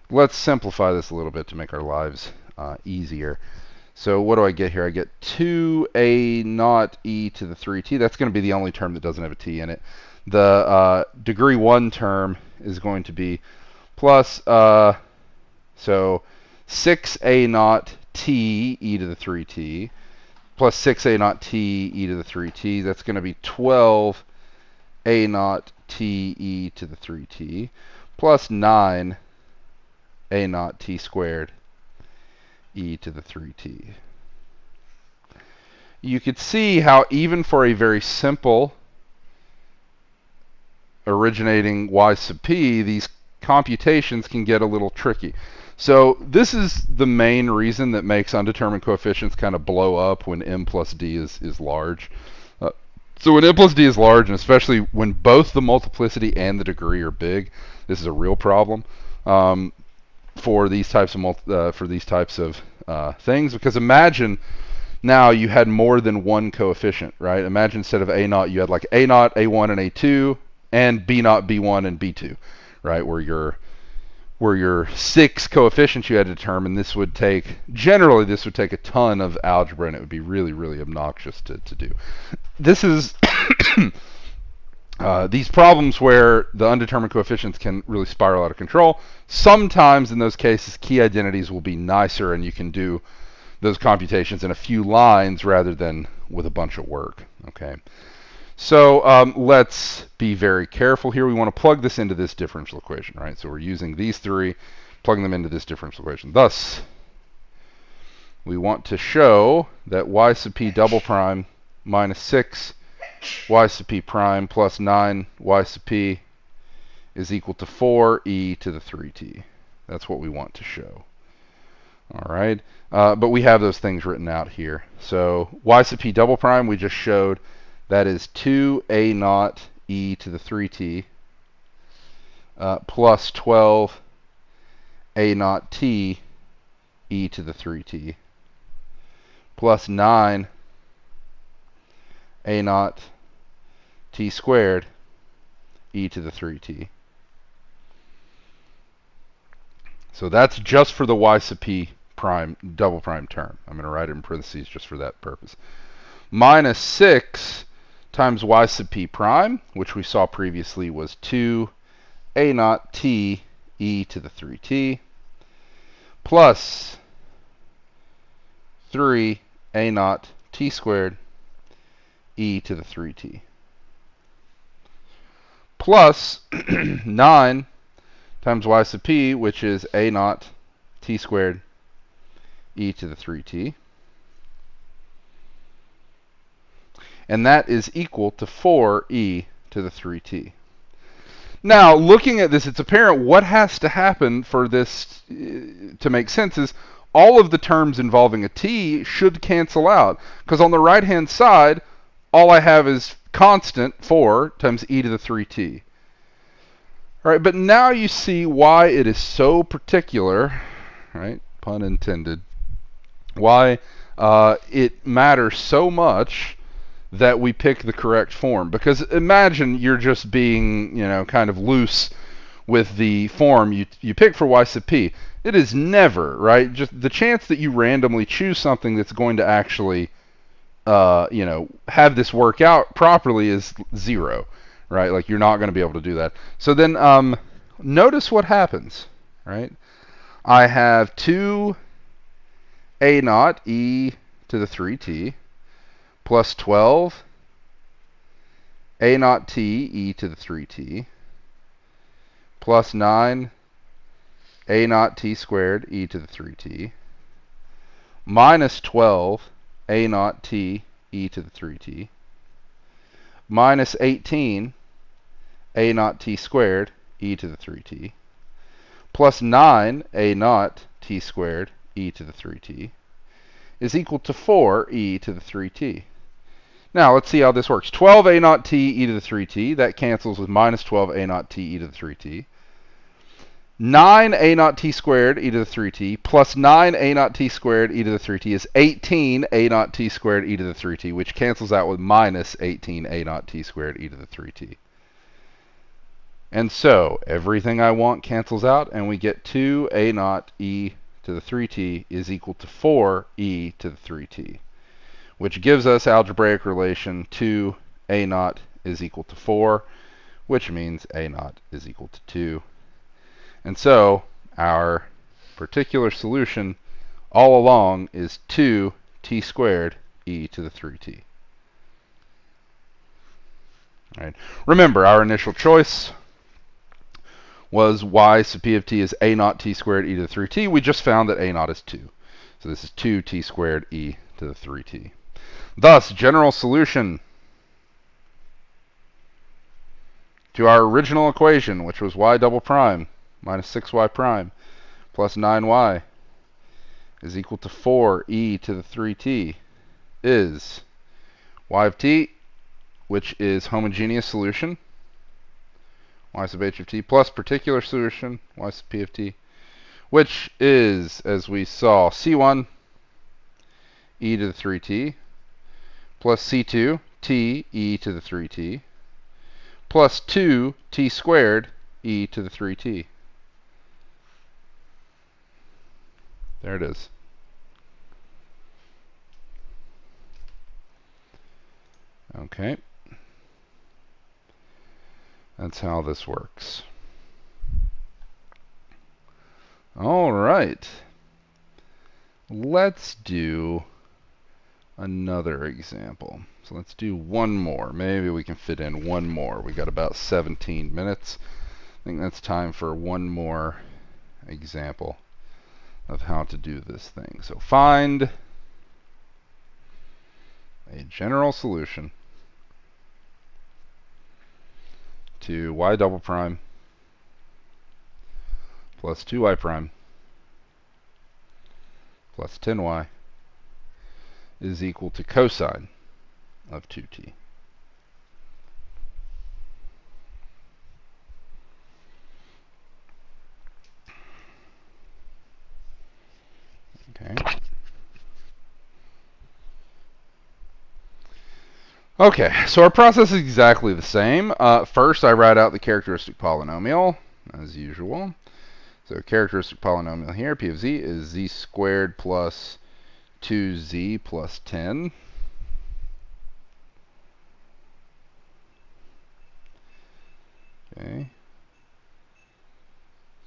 Let's simplify this a little bit to make our lives easier. So what do I get here? I get 2a naught e to the 3t. That's going to be the only term that doesn't have a t in it. The degree 1 term is going to be plus, so 6a naught t e to the 3t plus 6a naught t e to the 3t. That's going to be 12a naught t e to the 3t plus 9 a naught t squared e to the 3t. You could see how even for a very simple originating y sub p, these computations can get a little tricky. So this is the main reason that makes undetermined coefficients kind of blow up when m plus d is large. So when m plus d is large, and especially when both the multiplicity and the degree are big, this is a real problem for these types of things. Because imagine now you had more than one coefficient, right? Imagine instead of a naught, you had like a naught, a1, and a2, and b naught, b1, and b2, right? Where your 6 coefficients you had to determine. This would take a ton of algebra, and it would be really, really obnoxious to do. This is these problems where the undetermined coefficients can really spiral out of control. Sometimes in those cases, key identities will be nicer, and you can do those computations in a few lines rather than with a bunch of work. Okay, so let's be very careful here. We want to plug this into this differential equation, right? So we're using these three, plugging them into this differential equation. Thus, we want to show that y sub p double prime minus 6 y sub p prime plus 9 y sub p is equal to 4e to the 3t. That's what we want to show. All right, but we have those things written out here. So y sub p double prime we just showed, that is 2a naught e to the 3t plus 12 a naught t e to the 3t plus 9 a naught t squared e to the 3t. So that's just for the y sub p prime double prime term. I'm going to write it in parentheses just for that purpose. Minus 6 times y sub p prime, which we saw previously was 2 a naught t e to the 3t plus 3 a naught t squared e to the 3t plus 9 times y sub p, which is a naught t squared e to the 3t. And that is equal to 4e to the 3t. Now, looking at this, it's apparent what has to happen for this to make sense is all of the terms involving a t should cancel out. Because on the right-hand side, all I have is constant 4 times e to the 3t. All right, but now you see why it is so particular, right? Pun intended. Why it matters so much that we pick the correct form. Because imagine you're just being, kind of loose with the form you pick for y sub p. It is never, right? Just the chance that you randomly choose something that's going to actually, have this work out properly is 0, right? Like you're not going to be able to do that. So then notice what happens, right? I have 2 a naught e to the 3t plus 12 a naught t e to the 3t plus 9 a naught t squared e to the 3t minus 12 a naught t e to the 3t minus 18 a naught t squared e to the 3t plus 9 a naught t squared e to the 3t is equal to 4e to the 3t. Now, let's see how this works. 12 a naught t e to the 3t, that cancels with minus 12 a naught t e to the 3t. 9 a naught t squared e to the 3t plus 9 a naught t squared e to the 3t is 18 a naught t squared e to the 3t, which cancels out with minus 18 a naught t squared e to the 3t. And so, everything I want cancels out, and we get 2 a naught e to the 3t is equal to 4e to the 3t. Which gives us algebraic relation 2 a naught is equal to 4, which means a naught is equal to 2. And so our particular solution all along is 2t squared e to the 3t. Right. Remember, our initial choice was y sub p of t is a naught t squared e to the 3t. We just found that a naught is 2. So this is 2t squared e to the 3t. Thus, general solution to our original equation, which was y double prime minus 6y prime plus 9y is equal to 4e to the 3t, is y of t, which is homogeneous solution, y sub h of t, plus particular solution, y sub p of t, which is, as we saw, c1 e to the 3t plus c2 t e to the 3t plus 2t squared e to the 3t. There it is. Okay. That's how this works. All right. Let's do another example. So let's do one more. Maybe we can fit in one more. We got about 17 minutes. I think that's time for one more example of how to do this thing. So find a general solution to y double prime plus 2y prime plus 10y is equal to cosine of 2t. Okay. Okay, so our process is exactly the same. First, I write out the characteristic polynomial, as usual. So characteristic polynomial here, p of z, is z squared plus 2z plus 10. Okay.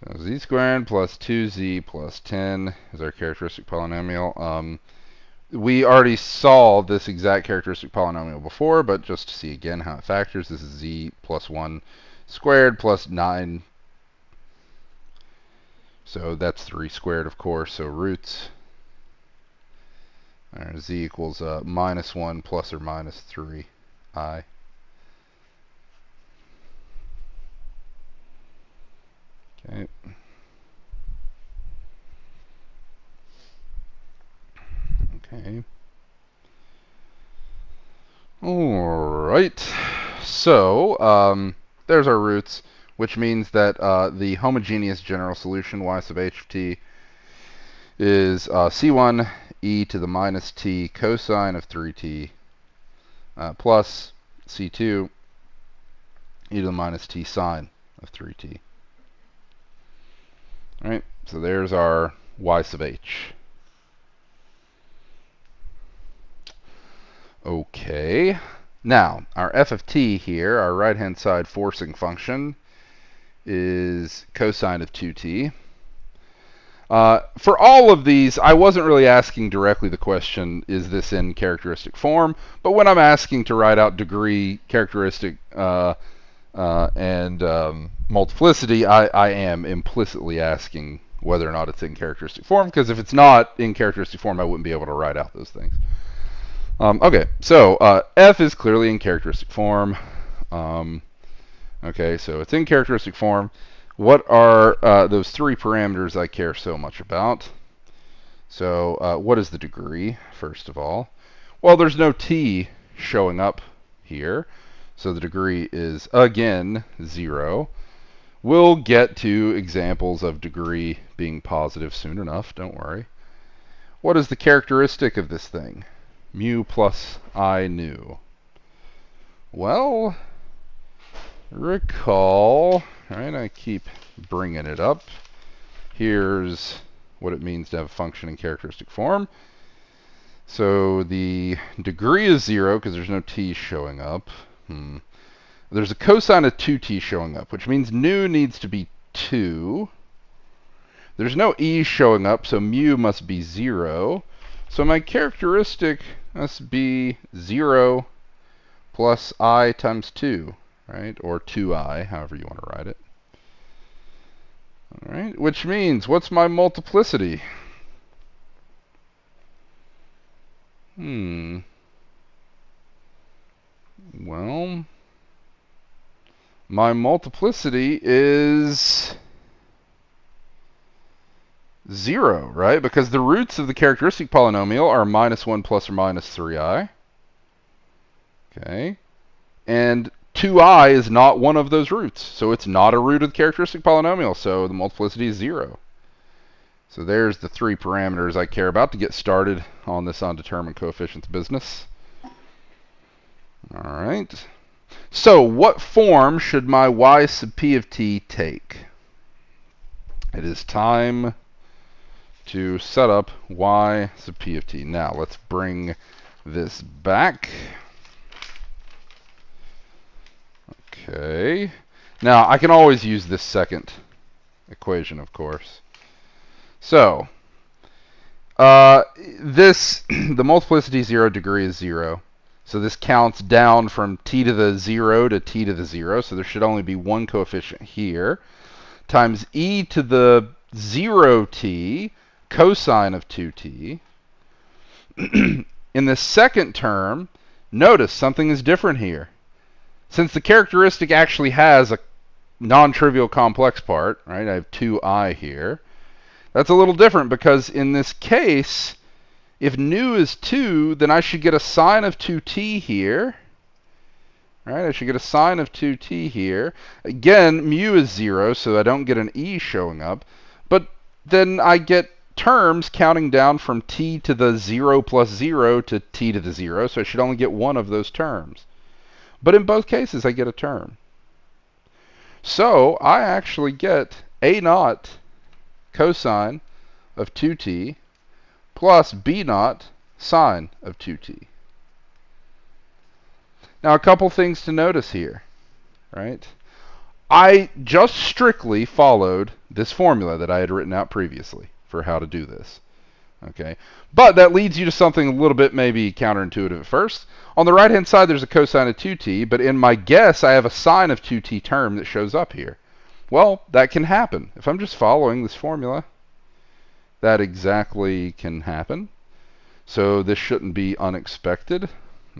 So z squared plus 2z plus 10 is our characteristic polynomial. We already saw this exact characteristic polynomial before, but just to see again how it factors, this is z plus 1 squared plus 9. So that's 3 squared, of course, so roots. Z equals minus 1 plus or minus 3i. Okay. Okay. All right. So there's our roots, which means that the homogeneous general solution y sub h of t is c1 e to the minus t cosine of 3t plus c2 e to the minus t sine of 3t. All right, so there's our y sub h. Okay, now our f of t here, our right-hand side forcing function, is cosine of 2t. For all of these, I wasn't really asking directly the question, is this in characteristic form? But when I'm asking to write out degree, characteristic, and multiplicity, I am implicitly asking whether or not it's in characteristic form, because if it's not in characteristic form, I wouldn't be able to write out those things. Okay, so f is clearly in characteristic form. Okay, so it's in characteristic form. What are those three parameters I care so much about? So what is the degree, first of all? Well, there's no t showing up here, so the degree is, again, 0. We'll get to examples of degree being positive soon enough, don't worry. What is the characteristic of this thing? Mu plus I nu. Well, recall, right, I keep bringing it up. Here's what it means to have a function in characteristic form. So the degree is 0 because there's no t showing up. There's a cosine of 2t showing up, which means nu needs to be 2. There's no e showing up, so mu must be 0. So my characteristic must be 0 plus I times 2, right? Or 2I, however you want to write it. All right, which means, what's my multiplicity? Well, my multiplicity is 0, right? Because the roots of the characteristic polynomial are -1 plus or minus 3i. Okay. And 2i is not one of those roots, so it's not a root of the characteristic polynomial, so the multiplicity is 0. So there's the 3 parameters I care about to get started on this undetermined coefficients business. All right. So what form should my y sub p of t take? It is time to set up y sub p of t. Now let's bring this back. Okay. Now I can always use this second equation, of course. So the multiplicity 0 degree is 0. So this counts down from t to the 0 to t to the 0. So there should only be one coefficient here. Times e to the 0t cosine of 2t. In the second term, notice something is different here. Since the characteristic actually has a non-trivial complex part, right? I have 2i here. That's a little different because in this case, if nu is 2, then I should get a sine of 2t here. Right? I should get a sine of 2t here. Again, mu is 0, so I don't get an e showing up. But then I get terms counting down from t to the 0 plus 0 to t to the 0, so I should only get one of those terms. But in both cases, I get a term. So I actually get a naught cosine of 2t plus b naught sine of 2t. Now, a couple things to notice here, right? I just strictly followed this formula that I had written out previously for how to do this. Okay, but that leads you to something a little bit maybe counterintuitive at first. On the right-hand side, there's a cosine of 2t, but in my guess, I have a sine of 2t term that shows up here. Well, that can happen. If I'm just following this formula, that exactly can happen. So this shouldn't be unexpected.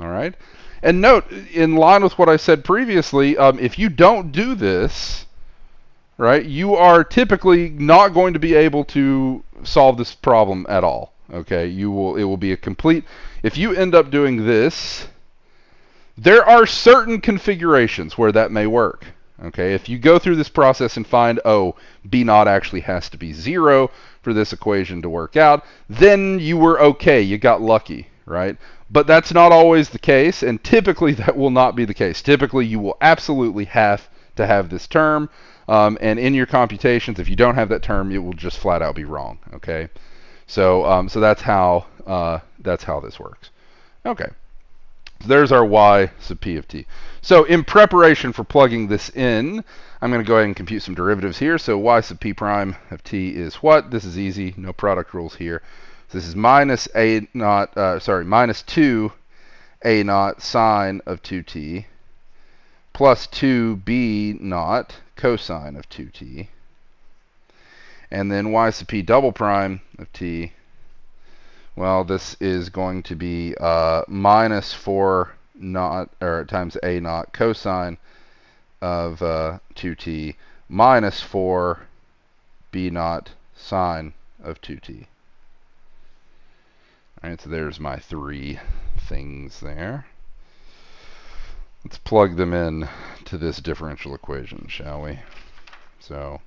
All right. And note, in line with what I said previously, if you don't do this, right, you are typically not going to be able to solve this problem at all. Okay, it will be a complete. If you end up doing this, there are certain configurations where that may work. Okay, if you go through this process and find, oh, b naught actually has to be 0 for this equation to work out, then you were okay, you got lucky, right? But that's not always the case, and typically that will not be the case. Typically you will absolutely have to have this term, and in your computations, if you don't have that term, it will just flat out be wrong. Okay, so that's how this works. Okay. So there's our y sub p of t. So in preparation for plugging this in, I'm going to go ahead and compute some derivatives here. So y sub p prime of t is what? This is easy. No product rules here. So this is minus 2 a naught sine of 2t plus 2b naught cosine of 2t. And then y sub p double prime of t, well, this is going to be minus 4 naught, or times a naught cosine of 2t minus 4 b naught sine of 2t. All right, so there's my 3 things there. Let's plug them in to this differential equation, shall we? So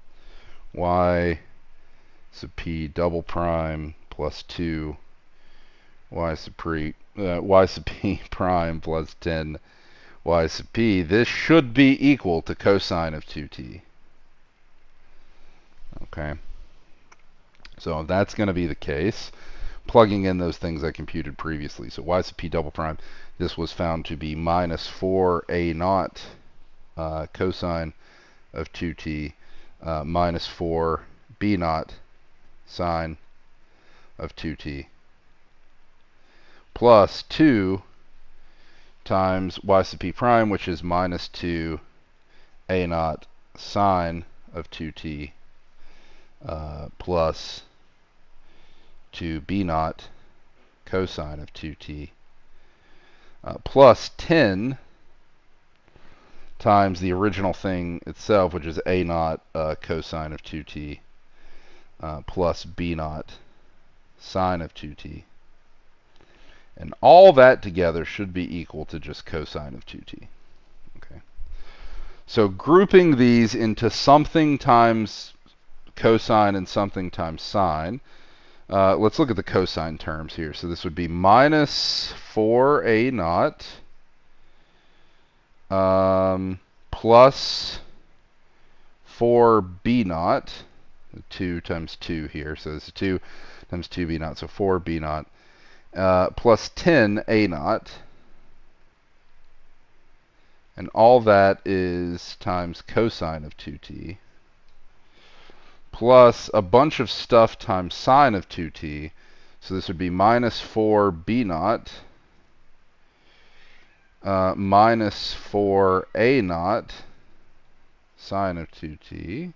y sub p double prime plus 2 y sub p prime plus 10 y sub p. This should be equal to cosine of 2t. Okay. So if that's going to be the case, plugging in those things I computed previously. So y sub p double prime, this was found to be minus 4 a naught cosine of 2t minus 4 b naught sine of 2t plus 2 times y sub p prime, which is minus 2 a naught sine of 2t plus 2 b naught cosine of 2t plus 10 times the original thing itself, which is a naught cosine of 2t plus b naught sine of 2t. And all that together should be equal to just cosine of 2t. Okay. So grouping these into something times cosine and something times sine, let's look at the cosine terms here. So this would be minus 4a naught plus 4b naught, 2 times 2 here, so this is 2 times 2b naught, so 4b naught, plus 10a naught, and all that is times cosine of 2t, plus a bunch of stuff times sine of 2t, so this would be minus 4b naught, minus 4a naught sine of 2t,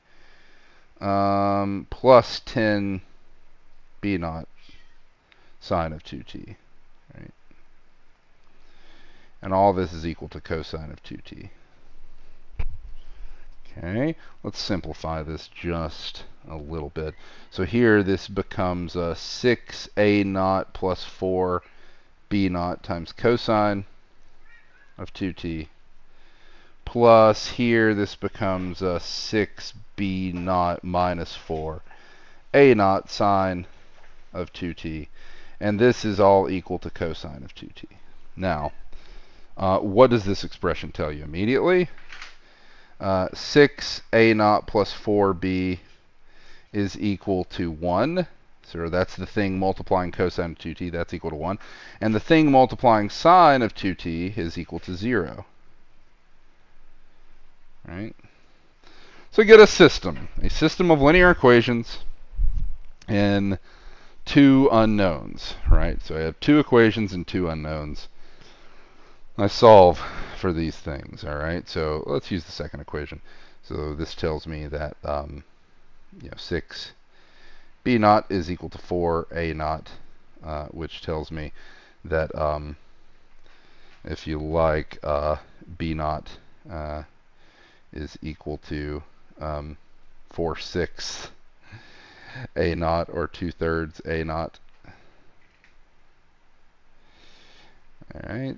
plus 10 b naught sine of 2t, right? And all this is equal to cosine of 2t. Okay, let's simplify this just a little bit. So here this becomes 6a naught plus 4b naught times cosine of 2t, plus here this becomes 6b naught minus 4a naught sine of 2t, and this is all equal to cosine of 2t. Now, what does this expression tell you immediately? 6a naught plus 4b is equal to 1. So that's the thing multiplying cosine of 2t, that's equal to 1. And the thing multiplying sine of 2t is equal to 0. Right? So you get a system of linear equations and two unknowns, right? So I have two equations and two unknowns. I solve for these things, all right? So let's use the second equation. So this tells me that 6b naught is equal to 4a naught, which tells me that if you like, b naught is equal to 4/6 a naught, or 2/3 a naught. All right.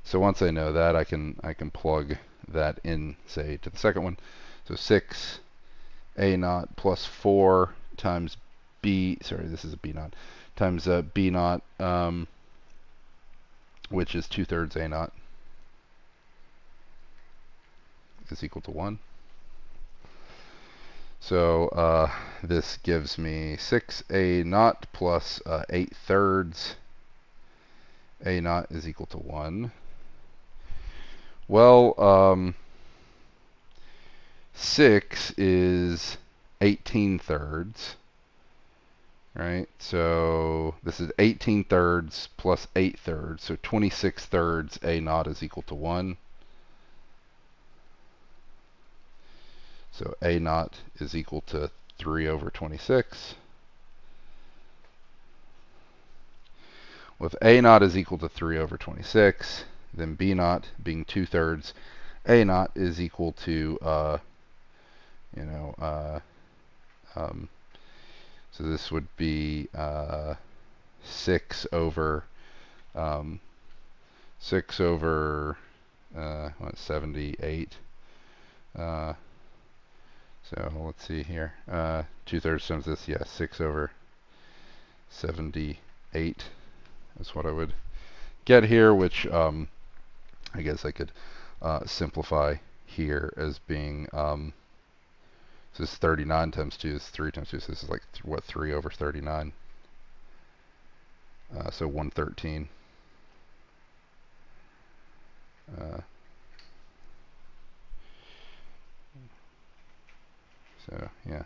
So once I know that, I can plug that in, say, to the second one. So 6a naught plus 4 times b, sorry, this is a b naught, times b naught, which is 2/3 a naught, is equal to 1. So this gives me 6a naught plus 8/3 a naught is equal to 1. Well, 6 is 18/3, right? So this is 18/3 plus 8/3, so 26/3 a naught is equal to 1. So a naught is equal to 3/26. Well, if a naught is equal to 3/26, then b naught, being 2/3 a naught, is equal to so this would be 6 over 78. So let's see here. 2/3 times this, yeah, 6/78 is what I would get here, which I guess I could simplify here as being, so this is 39 times 2 is 3 times 2, so this is like, 3/39? So 113. So, yeah.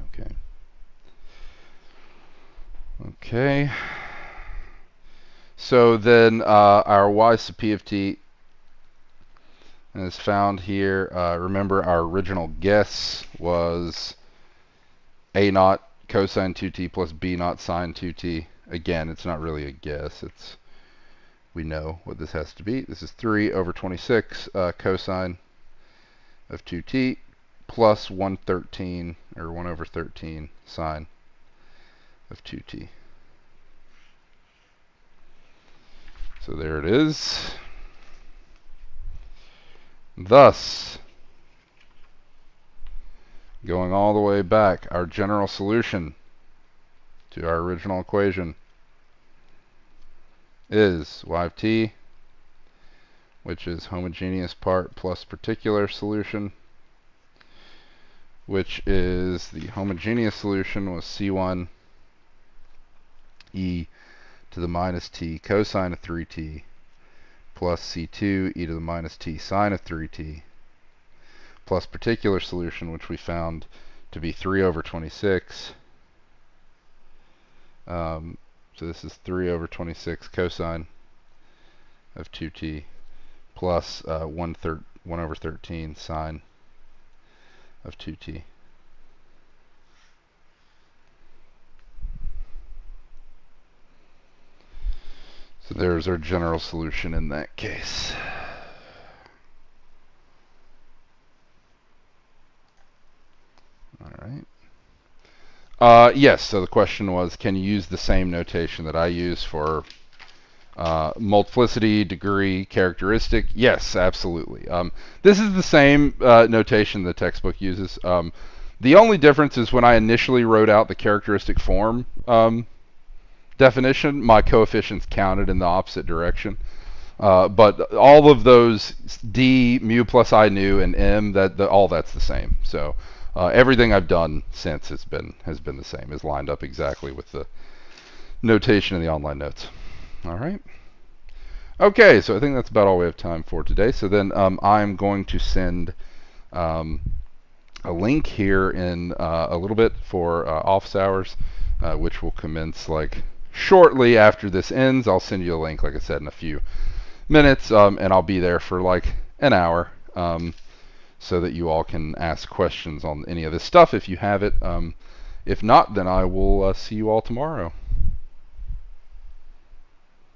Okay. Okay. So then our y sub p of t is found here. Remember our original guess was a naught cosine 2t plus b naught sine 2t. Again, it's not really a guess. We know what this has to be. This is 3 over 26 cosine of 2t plus 113 or 1 over 13 sine of 2t. So there it is. Thus, going all the way back, our general solution to our original equation is y of t, which is homogeneous part plus particular solution, which is the homogeneous solution was c1 e to the minus t cosine of 3t plus c2 e to the minus t sine of 3t plus particular solution, which we found to be 3 over 26. So this is 3 over 26 cosine of 2t plus 1 over 13 sine of 2t. So there's our general solution in that case. All right. Yes, so the question was, can you use the same notation that I use for multiplicity, degree, characteristic? Yes, absolutely. This is the same notation the textbook uses. The only difference is when I initially wrote out the characteristic form definition, my coefficients counted in the opposite direction. But all of those d, mu plus I nu, and m, all that's the same. So everything I've done since has been the same, is lined up exactly with the notation in the online notes. All right. Okay, so I think that's about all we have time for today. So then I'm going to send a link here in a little bit for office hours, which will commence like shortly after this ends. I'll send you a link, like I said, in a few minutes, and I'll be there for like an hour, so that you all can ask questions on any of this stuff if you have it. If not, then I will see you all tomorrow.